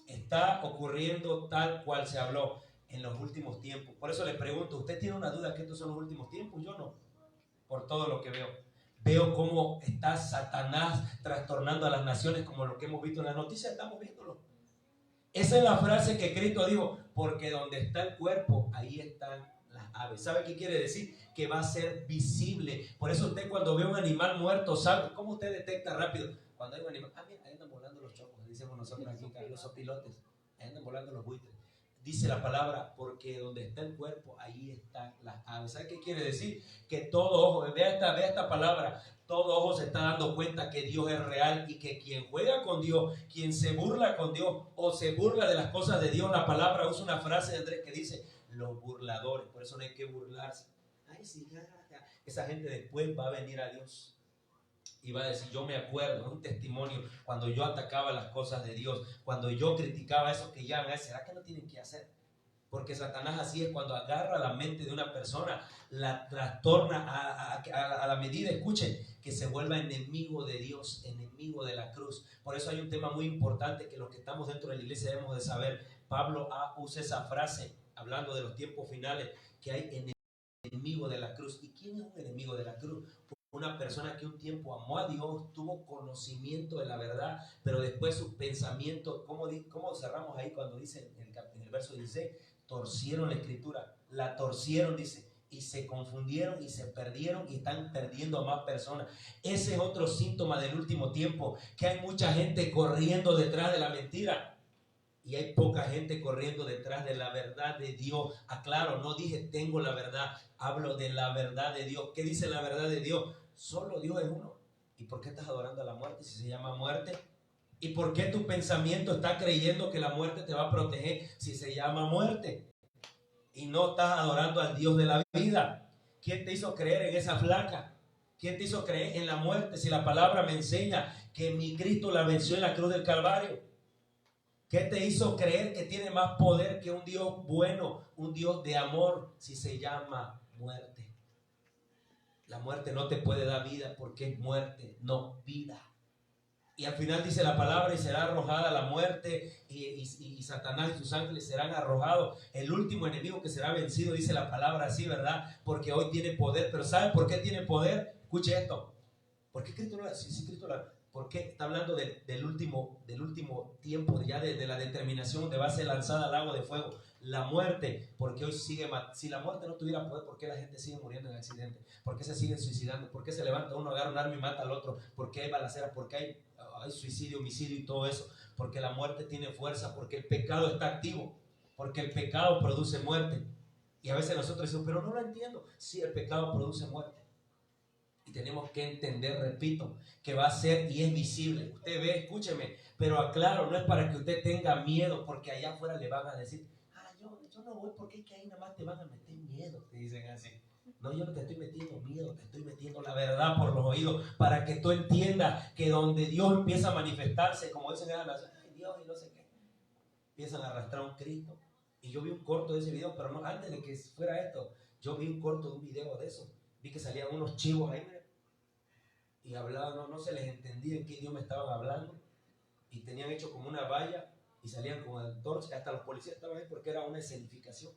Está ocurriendo tal cual se habló en los últimos tiempos. Por eso le pregunto, ¿usted tiene una duda que estos son los últimos tiempos? Yo no, por todo lo que veo. Veo cómo está Satanás trastornando a las naciones, como lo que hemos visto en las noticias, estamos viéndolo. Esa es la frase que Cristo dijo, porque donde está el cuerpo, ahí están las aves. ¿Sabe qué quiere decir? Que va a ser visible. Por eso usted cuando ve un animal muerto, ¿sabe cómo usted detecta rápido? Cuando hay un animal, mira, ahí andan volando los chocos, decimos nosotros aquí, los opilotes, ahí andan volando los buitres. Dice la palabra, porque donde está el cuerpo, ahí están las aves. ¿Sabe qué quiere decir? Que todo ojo, vea esta palabra, todo ojo se está dando cuenta que Dios es real y que quien juega con Dios, quien se burla con Dios o se burla de las cosas de Dios, la palabra usa una frase de Andrés que dice, los burladores, por eso no hay que burlarse. Ay, sí, ya. Esa gente después va a venir a Dios y va a decir, yo me acuerdo, es un testimonio, cuando yo atacaba las cosas de Dios, cuando yo criticaba a esos que llaman, ¿será que no tienen que hacer? Porque Satanás así es, cuando agarra la mente de una persona, la trastorna a la medida, escuchen, que se vuelva enemigo de Dios, enemigo de la cruz. Por eso hay un tema muy importante que los que estamos dentro de la iglesia debemos de saber. Pablo usa esa frase, hablando de los tiempos finales, que hay enemigo de la cruz. ¿Y quién es un enemigo de la cruz? Una persona que un tiempo amó a Dios, tuvo conocimiento de la verdad, pero después sus pensamientos, ¿cómo cerramos ahí cuando dice en el verso 16? Torcieron la escritura, la torcieron, dice, y se confundieron y se perdieron y están perdiendo a más personas. Ese es otro síntoma del último tiempo, que hay mucha gente corriendo detrás de la mentira. Y hay poca gente corriendo detrás de la verdad de Dios. Aclaro, no dije tengo la verdad, hablo de la verdad de Dios. ¿Qué dice la verdad de Dios? Solo Dios es uno. ¿Y por qué estás adorando a la muerte si se llama muerte? ¿Y por qué tu pensamiento está creyendo que la muerte te va a proteger si se llama muerte? Y no estás adorando al Dios de la vida. ¿Quién te hizo creer en esa flaca? ¿Quién te hizo creer en la muerte si la palabra me enseña que mi Cristo la venció en la cruz del Calvario? ¿Qué te hizo creer que tiene más poder que un Dios bueno, un Dios de amor, si se llama muerte? La muerte no te puede dar vida porque es muerte, no vida. Y al final dice la palabra, y será arrojada la muerte, y Satanás y sus ángeles serán arrojados. El último enemigo que será vencido, dice la palabra así, ¿verdad? Porque hoy tiene poder. Pero ¿saben por qué tiene poder? Escuche esto. ¿Por qué Cristo ¿Por qué está hablando del último tiempo, ya de la determinación donde va a ser lanzada al lago de fuego? La muerte, porque hoy sigue, si la muerte no tuviera poder, ¿por qué la gente sigue muriendo en accidentes? ¿Por qué se siguen suicidando? ¿Por qué se levanta uno, agarra un arma y mata al otro? ¿Por qué hay balaceras? ¿Por qué hay suicidio, homicidio y todo eso? Porque la muerte tiene fuerza, porque el pecado está activo, porque el pecado produce muerte. Y a veces nosotros decimos, pero no lo entiendo. Sí, el pecado produce muerte. Y tenemos que entender, repito, que va a ser y es visible. Usted ve, escúcheme, pero aclaro, no es para que usted tenga miedo, porque allá afuera le van a decir, yo no voy porque es que ahí nada más te van a meter miedo, te dicen así. No, yo no te estoy metiendo miedo, te estoy metiendo la verdad por los oídos para que tú entiendas que donde Dios empieza a manifestarse, como dicen en la nación, ay Dios y no sé qué, empiezan a arrastrar a un Cristo. Y yo vi un corto de ese video, pero no, antes de que fuera esto, yo vi un corto de un video de eso. Vi que salían unos chivos ahí y hablaban, no se les entendía en qué idioma estaban hablando, y tenían hecho como una valla y salían con antorchas, hasta los policías estaban ahí porque era una escenificación.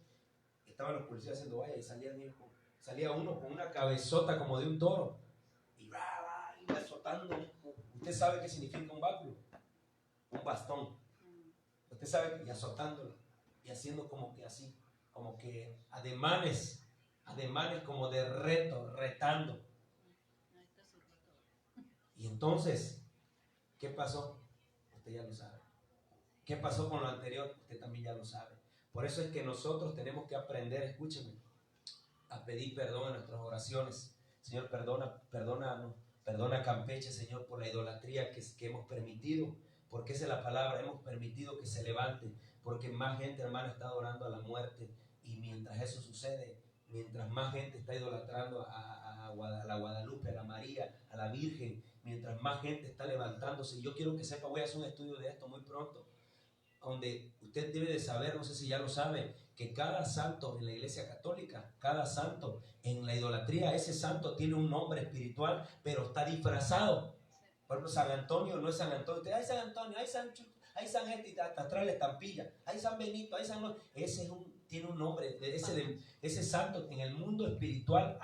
Estaban los policías haciendo valla y salía uno con una cabezota como de un toro y iba azotando. Usted sabe qué significa un báculo, un bastón. Usted sabe, y azotándolo y haciendo como que así, como que ademanes como de retando. Y entonces, ¿qué pasó? Usted ya lo sabe. ¿Qué pasó con lo anterior? Usted también ya lo sabe. Por eso es que nosotros tenemos que aprender, escúcheme, a pedir perdón en nuestras oraciones. Señor, perdona Campeche, Señor, por la idolatría que hemos permitido. Porque esa es la palabra, hemos permitido que se levante. Porque más gente, hermano, está adorando a la muerte. Y mientras eso sucede, mientras más gente está idolatrando a la Guadalupe, a la María, a la Virgen, mientras más gente está levantándose. Yo quiero que sepa, voy a hacer un estudio de esto muy pronto, donde usted debe de saber, no sé si ya lo sabe, que cada santo en la iglesia católica, cada santo en la idolatría, ese santo tiene un nombre espiritual, pero está disfrazado. Por ejemplo, San Antonio no es San Antonio. Usted, ay San Antonio, ay San Chucho, ay San este, y hasta atrás la estampilla, ay San Benito, ay San... Ese tiene un nombre, ese santo en el mundo espiritual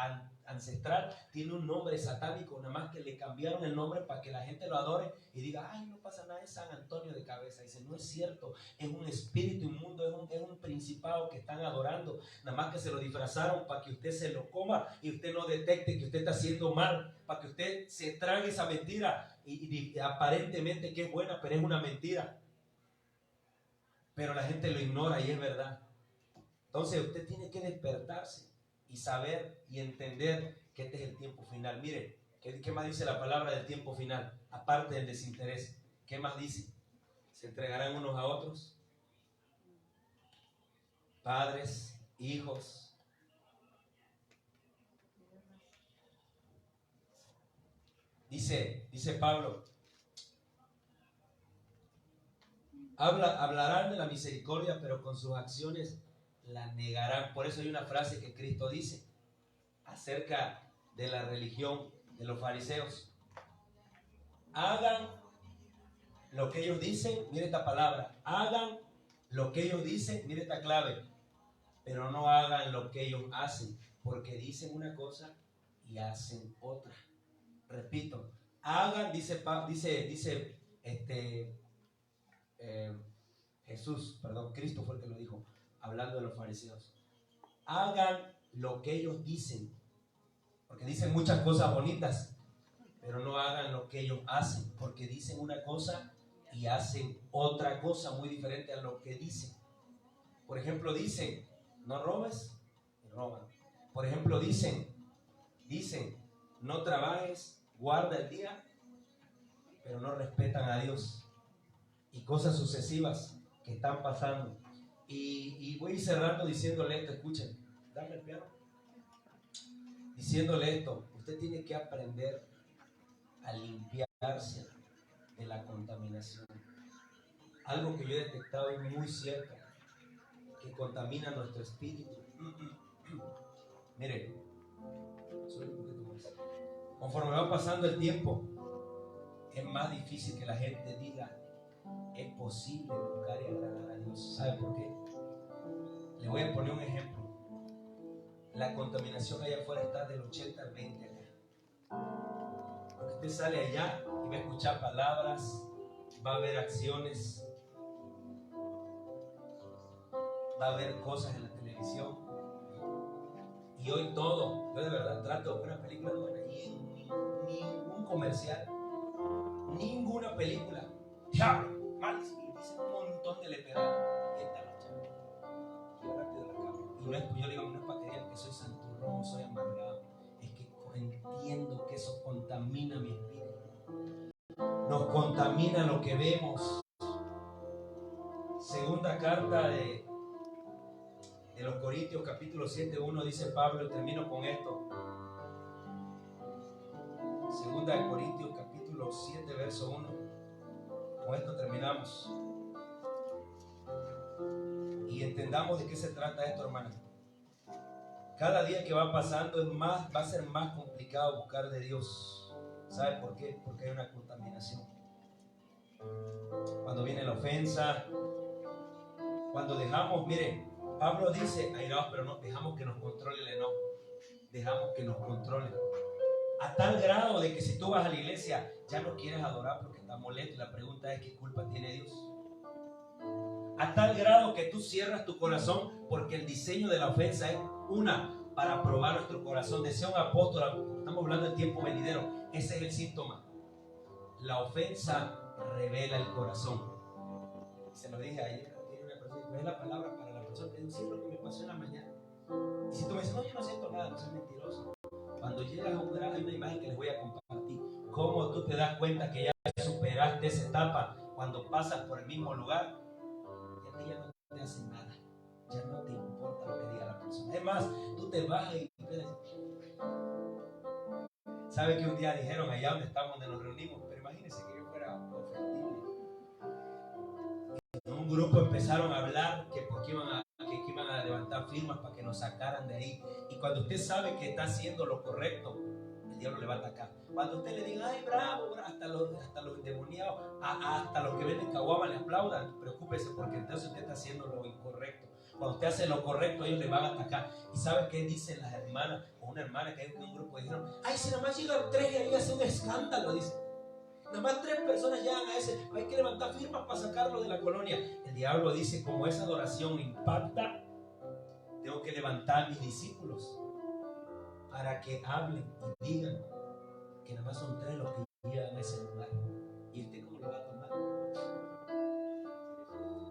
ancestral tiene un nombre satánico, nada más que le cambiaron el nombre para que la gente lo adore y diga, ay, no pasa nada, es San Antonio de cabeza. Dice, no es cierto, es un espíritu inmundo, es un principado que están adorando, nada más que se lo disfrazaron para que usted se lo coma y usted no detecte que usted está haciendo mal, para que usted se trague esa mentira y aparentemente que es buena, pero es una mentira. Pero la gente lo ignora y es verdad. Entonces usted tiene que despertarse y saber y entender que este es el tiempo final. Mire, ¿qué más dice la palabra del tiempo final? Aparte del desinterés, ¿qué más dice? Se entregarán unos a otros, padres, hijos. Dice Pablo, hablarán de la misericordia, pero con sus acciones la negarán. Por eso hay una frase que Cristo dice acerca de la religión de los fariseos: hagan lo que ellos dicen, mire esta palabra, hagan lo que ellos dicen, mire esta clave, pero no hagan lo que ellos hacen, porque dicen una cosa y hacen otra. Repito, hagan, dice Jesús, perdón, Cristo fue el que lo dijo, hablando de los fariseos. Hagan lo que ellos dicen, porque dicen muchas cosas bonitas, pero no hagan lo que ellos hacen, porque dicen una cosa y hacen otra cosa muy diferente a lo que dicen. Por ejemplo, dicen, no robes, y roban. Por ejemplo, dicen, no trabajes, guarda el día, pero no respetan a Dios. Y cosas sucesivas que están pasando. Y voy a ir cerrando diciéndole esto, escuchen, dame el piano. Diciéndole esto, usted tiene que aprender a limpiarse de la contaminación. Algo que yo he detectado y muy cierto, que contamina nuestro espíritu. Mire, conforme va pasando el tiempo, es más difícil que la gente diga, es posible buscar y agradar a Dios. ¿Sabe por qué? Le voy a poner un ejemplo. La contaminación allá afuera está del 80 al 20 acá. Porque usted sale allá y va a escuchar palabras, va a ver acciones, va a ver cosas en la televisión. Y hoy todo, yo de verdad trato de ver una película buena y ningún comercial, ninguna película, diablo, malísimo, dicen un montón de leteradas. Y esta noche, yo rápido la cambio. Y no es, yo le digo, no es para que digan que soy santurrón, soy amargado, es que entiendo que eso contamina mi espíritu, nos contamina lo que vemos. Segunda carta de En los Corintios capítulo 7:1 dice Pablo, y termino con esto. Segunda de Corintios capítulo 7 verso 1. Con esto terminamos. Y entendamos de qué se trata esto, hermano. Cada día que va pasando va a ser más complicado buscar de Dios. ¿Sabe por qué? Porque hay una contaminación. Cuando viene la ofensa, cuando dejamos, mire, Pablo dice, airaos, pero no, dejamos que nos controle el enojo. Dejamos que nos controle. A tal grado de que si tú vas a la iglesia, ya no quieres adorar porque estás molesto. Y la pregunta es, ¿qué culpa tiene Dios? A tal grado que tú cierras tu corazón porque el diseño de la ofensa es para probar nuestro corazón. Decía un apóstol, estamos hablando del tiempo venidero, ese es el síntoma. La ofensa revela el corazón. Se lo dije ayer, es la palabra para la persona que dice, sí, lo que me pasó en la mañana. Y si tú me dices, no, yo no siento nada, no soy mentiroso. Cuando llegas a un grado, hay una imagen que les voy a compartir. Cómo tú te das cuenta que ya superaste esa etapa cuando pasas por el mismo lugar. Y a ti ya no te hace nada. Ya no te importa lo que diga la persona. Es más, tú te vas y te... ¿Sabe que un día dijeron allá donde estamos, donde nos reunimos? Pero imagínense que yo fuera ofendible. En un grupo empezaron a hablar que iban a levantar firmas para que nos sacaran de ahí. Y cuando usted sabe que está haciendo lo correcto, el diablo le va a atacar. Cuando usted le diga, ay, bravo, hasta los endemoniados, hasta los que ven en Caguama le aplaudan, preocúpese porque entonces usted está haciendo lo incorrecto. Cuando usted hace lo correcto, ellos le van a atacar. ¿Y sabe qué dicen las hermanas? O una hermana que hay en un grupo dijeron, ay, si nada más llegan 3 y ahí hace un escándalo, dice. Nada más 3 personas llegan a ese, hay que levantar firmas para sacarlo de la colonia. El diablo dice, como esa adoración impacta, tengo que levantar a mis discípulos para que hablen y digan que nada más son 3 los que llegan a ese lugar. ¿Y usted cómo lo va a tomar?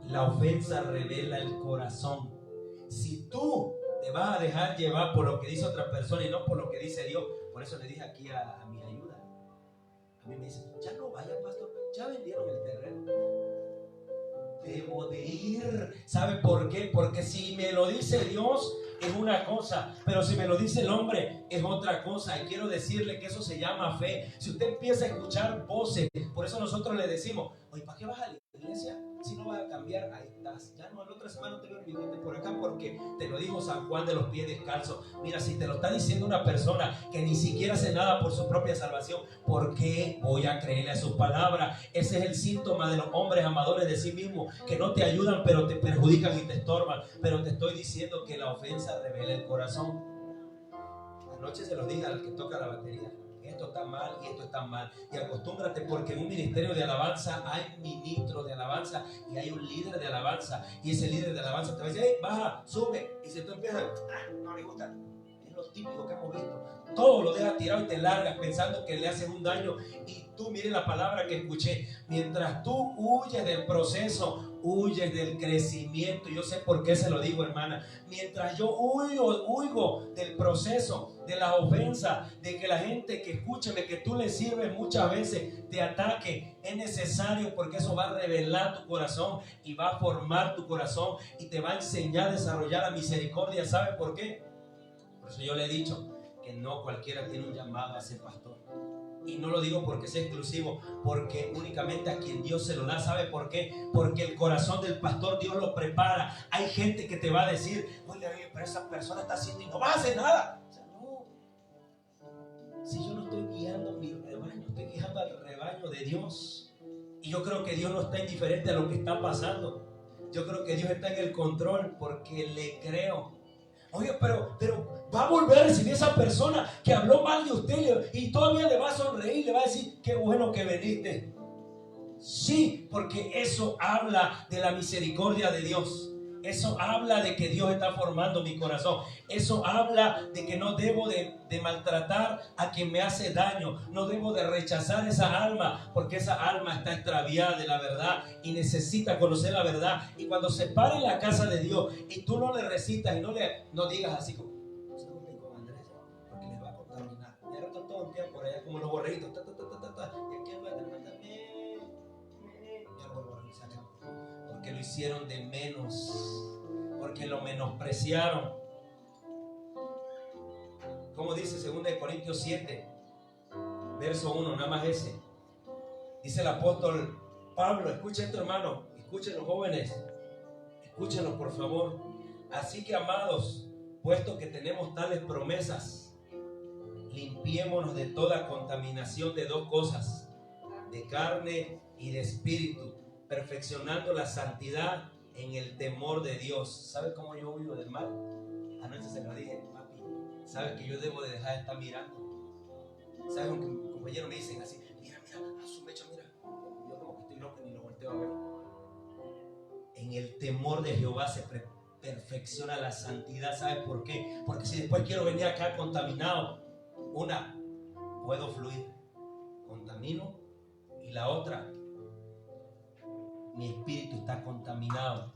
La ofensa revela el corazón. Si tú te vas a dejar llevar por lo que dice otra persona y no por lo que dice Dios, por eso le dije aquí a mi ayuda. A mí me dicen, ya no vaya, pastor, ya vendieron el terreno. Debo de ir. ¿Sabe por qué? Porque si me lo dice Dios es una cosa, pero si me lo dice el hombre es otra cosa. Y quiero decirle que eso se llama fe. Si usted empieza a escuchar voces, por eso nosotros le decimos, oye, ¿para qué vas a la iglesia? Si no vas a cambiar, ahí estás. Ya no, la otra semana no te veo viniendo por acá porque te lo dijo San Juan de los pies descalzos. Mira, si te lo está diciendo una persona que ni siquiera hace nada por su propia salvación, ¿por qué voy a creerle a su palabra? Ese es el síntoma de los hombres amadores de sí mismos, que no te ayudan pero te perjudican y te estorban. Pero te estoy diciendo que la ofensa revela el corazón. Anoche se lo dije al que toca la batería, esto está mal y esto está mal, y acostúmbrate porque en un ministerio de alabanza hay ministro de alabanza y hay un líder de alabanza, y ese líder de alabanza te va a decir, hey, baja, sube, y si tú empiezas, no le gusta, es lo típico que hemos visto, todo lo dejas tirado y te largas pensando que le haces un daño. Y tú, mire la palabra que escuché, mientras tú huyes del proceso, huyes del crecimiento. Yo sé por qué se lo digo, hermana. Mientras yo huyo del proceso, de la ofensa, de que la gente que escúchame, que tú le sirves muchas veces te ataque, es necesario, porque eso va a revelar tu corazón y va a formar tu corazón y te va a enseñar a desarrollar la misericordia. ¿Sabe por qué? Por eso yo le he dicho que no cualquiera tiene un llamado a ser pastor. Y no lo digo porque sea exclusivo, porque únicamente a quien Dios se lo da. ¿Sabe por qué? Porque el corazón del pastor Dios lo prepara. Hay gente que te va a decir, oye, pero esa persona está haciendo y no va a hacer nada. O sea, no. Si yo no estoy guiando a mi rebaño, estoy guiando al rebaño de Dios. Y yo creo que Dios no está indiferente a lo que está pasando. Yo creo que Dios está en el control porque le creo. Oye, pero va a volver a recibir esa persona que habló mal de usted y todavía le va a sonreír, le va a decir, qué bueno que viniste. Sí, porque eso habla de la misericordia de Dios. Eso habla de que Dios está formando mi corazón. Eso habla de que no debo de maltratar a quien me hace daño. No debo de rechazar esa alma, porque esa alma está extraviada de la verdad y necesita conocer la verdad. Y cuando se pare en la casa de Dios y tú no le recitas y no digas así como, no se junten con Andrés, porque les va a contaminar. Y ahora están todo el tiempo por allá como los borritos. Y aquí va a terminar también. Ya los borritos se acaban. Porque lo hicieron de menos. porque lo menospreciaron. Como dice 2 Corintios 7, verso 1, nada más ese. Dice el apóstol Pablo, escuchen esto, hermano, escuchen los jóvenes, escúchenlo por favor. Así que, amados, puesto que tenemos tales promesas, limpiémonos de toda contaminación de dos cosas, de carne y de espíritu, perfeccionando la santidad en el temor de Dios. ¿Sabe cómo yo huyo del mal? Anoche se lo dije, papi, ¿sabe que yo debo de dejar de estar mirando? ¿Sabe? Un compañero me dicen así, mira, a su mecha, mira. Yo como que estoy loco y ni lo volteo a ver. En el temor de Jehová se perfecciona la santidad. ¿Sabe por qué? Porque si después quiero venir acá contaminado, puedo fluir, contamino, y la otra, mi espíritu está contaminado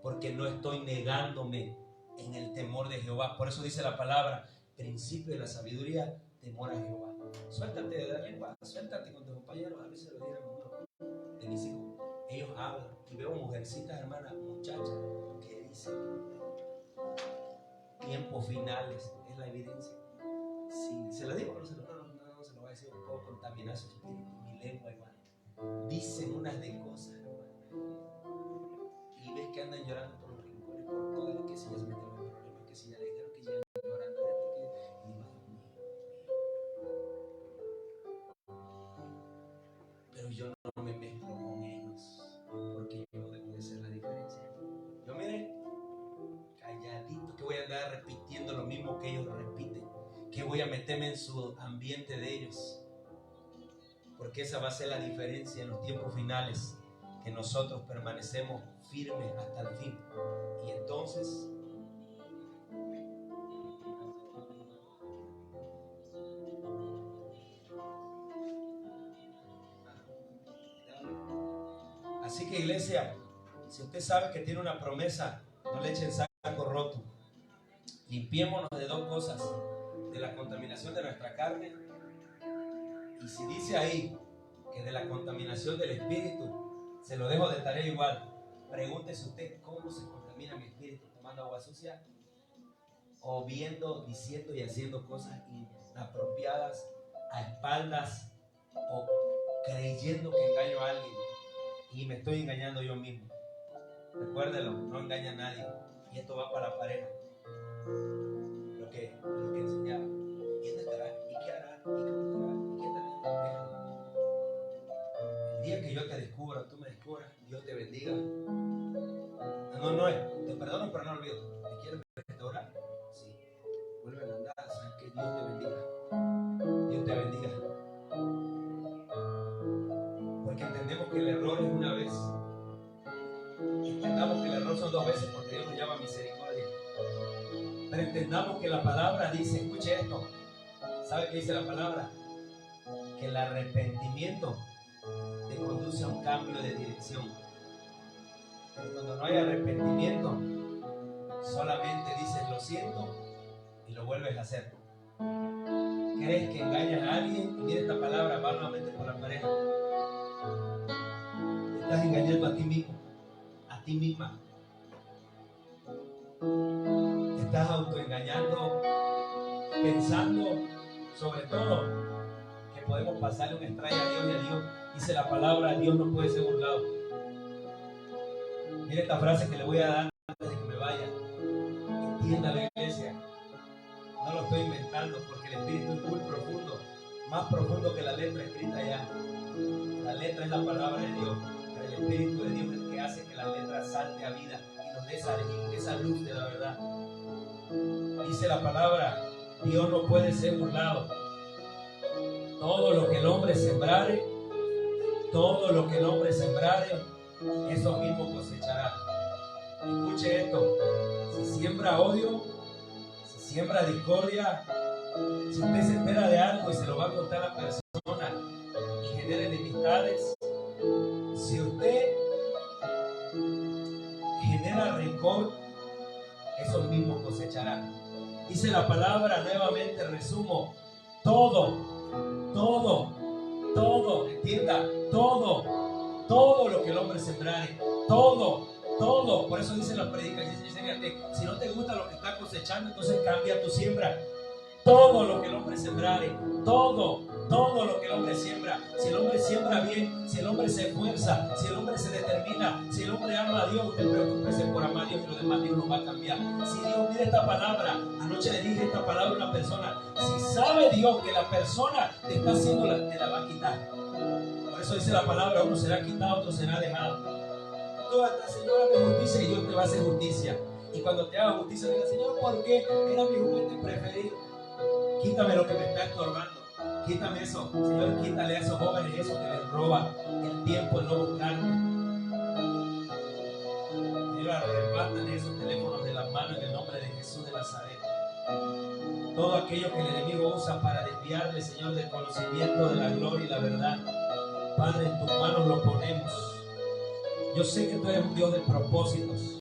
porque no estoy negándome en el temor de Jehová. Por eso dice la palabra, principio de la sabiduría, temor a Jehová. Suéltate de la lengua, suéltate con tus compañeros. A veces lo digan uno de mis hijos, ellos hablan y veo mujercitas, hermanas, muchachas que dicen tiempos finales, es la evidencia. Si se lo digo, no se lo voy a decir, puedo contaminar su espíritu, mi lengua igual. Dicen unas de cosas, y ves que andan llorando por los rincones, por todas las que si ya se metieron en problemas, que si ya le dijeron que llegan llorando de esto, y digo, pero yo no me mezclo con ellos, porque yo debo de ser la diferencia. Yo mire, calladito, que voy a andar repitiendo lo mismo que ellos repiten, que voy a meterme en su ambiente de ellos, porque esa va a ser la diferencia en los tiempos finales, que nosotros permanecemos firmes hasta el fin. Y entonces así que, iglesia, si usted sabe que tiene una promesa, no le echen saco roto. Limpiémonos de dos cosas, de la contaminación de nuestra carne, y si dice ahí que de la contaminación del espíritu, se lo dejo de tarea igual. Pregúntese usted, ¿cómo se contamina mi espíritu? ¿Tomando agua sucia? ¿O viendo, diciendo y haciendo cosas inapropiadas a espaldas? ¿O creyendo que engaño a alguien y me estoy engañando yo mismo? Recuérdelo, no engaña a nadie. Y esto va para la pareja. Lo que enseñaba. ¿Y dónde estará? ¿Y qué hará? ¿Y cómo estará? ¿Y qué tal? El día que yo te descubra, tú me descubras, Dios te bendiga. No es, te perdono pero no olvido. ¿Te quieres restaurar? Sí. Vuelve a andar, sabes que Dios te bendiga. Dios te bendiga. Porque entendemos que el error es una vez. Entendamos que el error son dos veces, porque Dios nos llama misericordia. Pero entendamos que la palabra dice, escuche esto. ¿Sabe qué dice la palabra? Que el arrepentimiento te conduce a un cambio de dirección. Pero cuando no hay arrepentimiento, solamente dices lo siento y lo vuelves a hacer. ¿Crees que engañas a alguien? Y mira, esta palabra va nuevamente por la pareja. Te estás engañando a ti mismo, a ti misma. Te estás autoengañando, pensando sobre todo que podemos pasarle un extraño a Dios, y a Dios dice la palabra, Dios no puede ser burlado. Mire esta frase que le voy a dar antes de que me vaya. Entienda la iglesia, no lo estoy inventando, porque el espíritu es muy profundo, más profundo que la letra escrita allá. La letra es la palabra de Dios, pero el espíritu de Dios es el que hace que la letra salte a vida y nos dé esa luz de la verdad. Dice la palabra, Dios no puede ser burlado. Todo lo que el hombre sembrare, todo lo que el hombre sembrare, eso mismo cosechará. Escuche esto, si siembra odio, si siembra discordia, si usted se entera de algo y se lo va a contar a la persona y genera enemistades, si usted genera rencor, eso mismo cosechará. Dice la palabra, nuevamente resumo, todo, entienda, todo lo que el hombre sembrare, todo Todo, por eso dice la predicación, si no te gusta lo que está cosechando, entonces cambia tu siembra. Todo lo que el hombre sembrare, todo lo que el hombre siembra. Si el hombre siembra bien, si el hombre se esfuerza, si el hombre se determina, si el hombre ama a Dios, usted preocúpese por amar a Dios y lo demás Dios lo va a cambiar. Si Dios mira esta palabra, anoche le dije esta palabra a una persona, si sabe Dios que la persona te está haciendo, te la va a quitar. Por eso dice la palabra, uno será quitado, otro será dejado. Tú hasta, Señor, hazme justicia y Dios te va a hacer justicia. Y cuando te haga justicia, diga, Señor, ¿por qué? Era mi juguete preferido. Quítame lo que me está estorbando. Quítame eso. Señor, quítale a esos jóvenes eso que les roba el tiempo en no buscarme. Señor, arrebátale esos teléfonos de las manos en el nombre de Jesús de Nazaret. Todo aquello que el enemigo usa para desviarle, Señor, del conocimiento de la gloria y la verdad. Padre, en tus manos lo ponemos. Yo sé que tú eres un Dios de propósitos.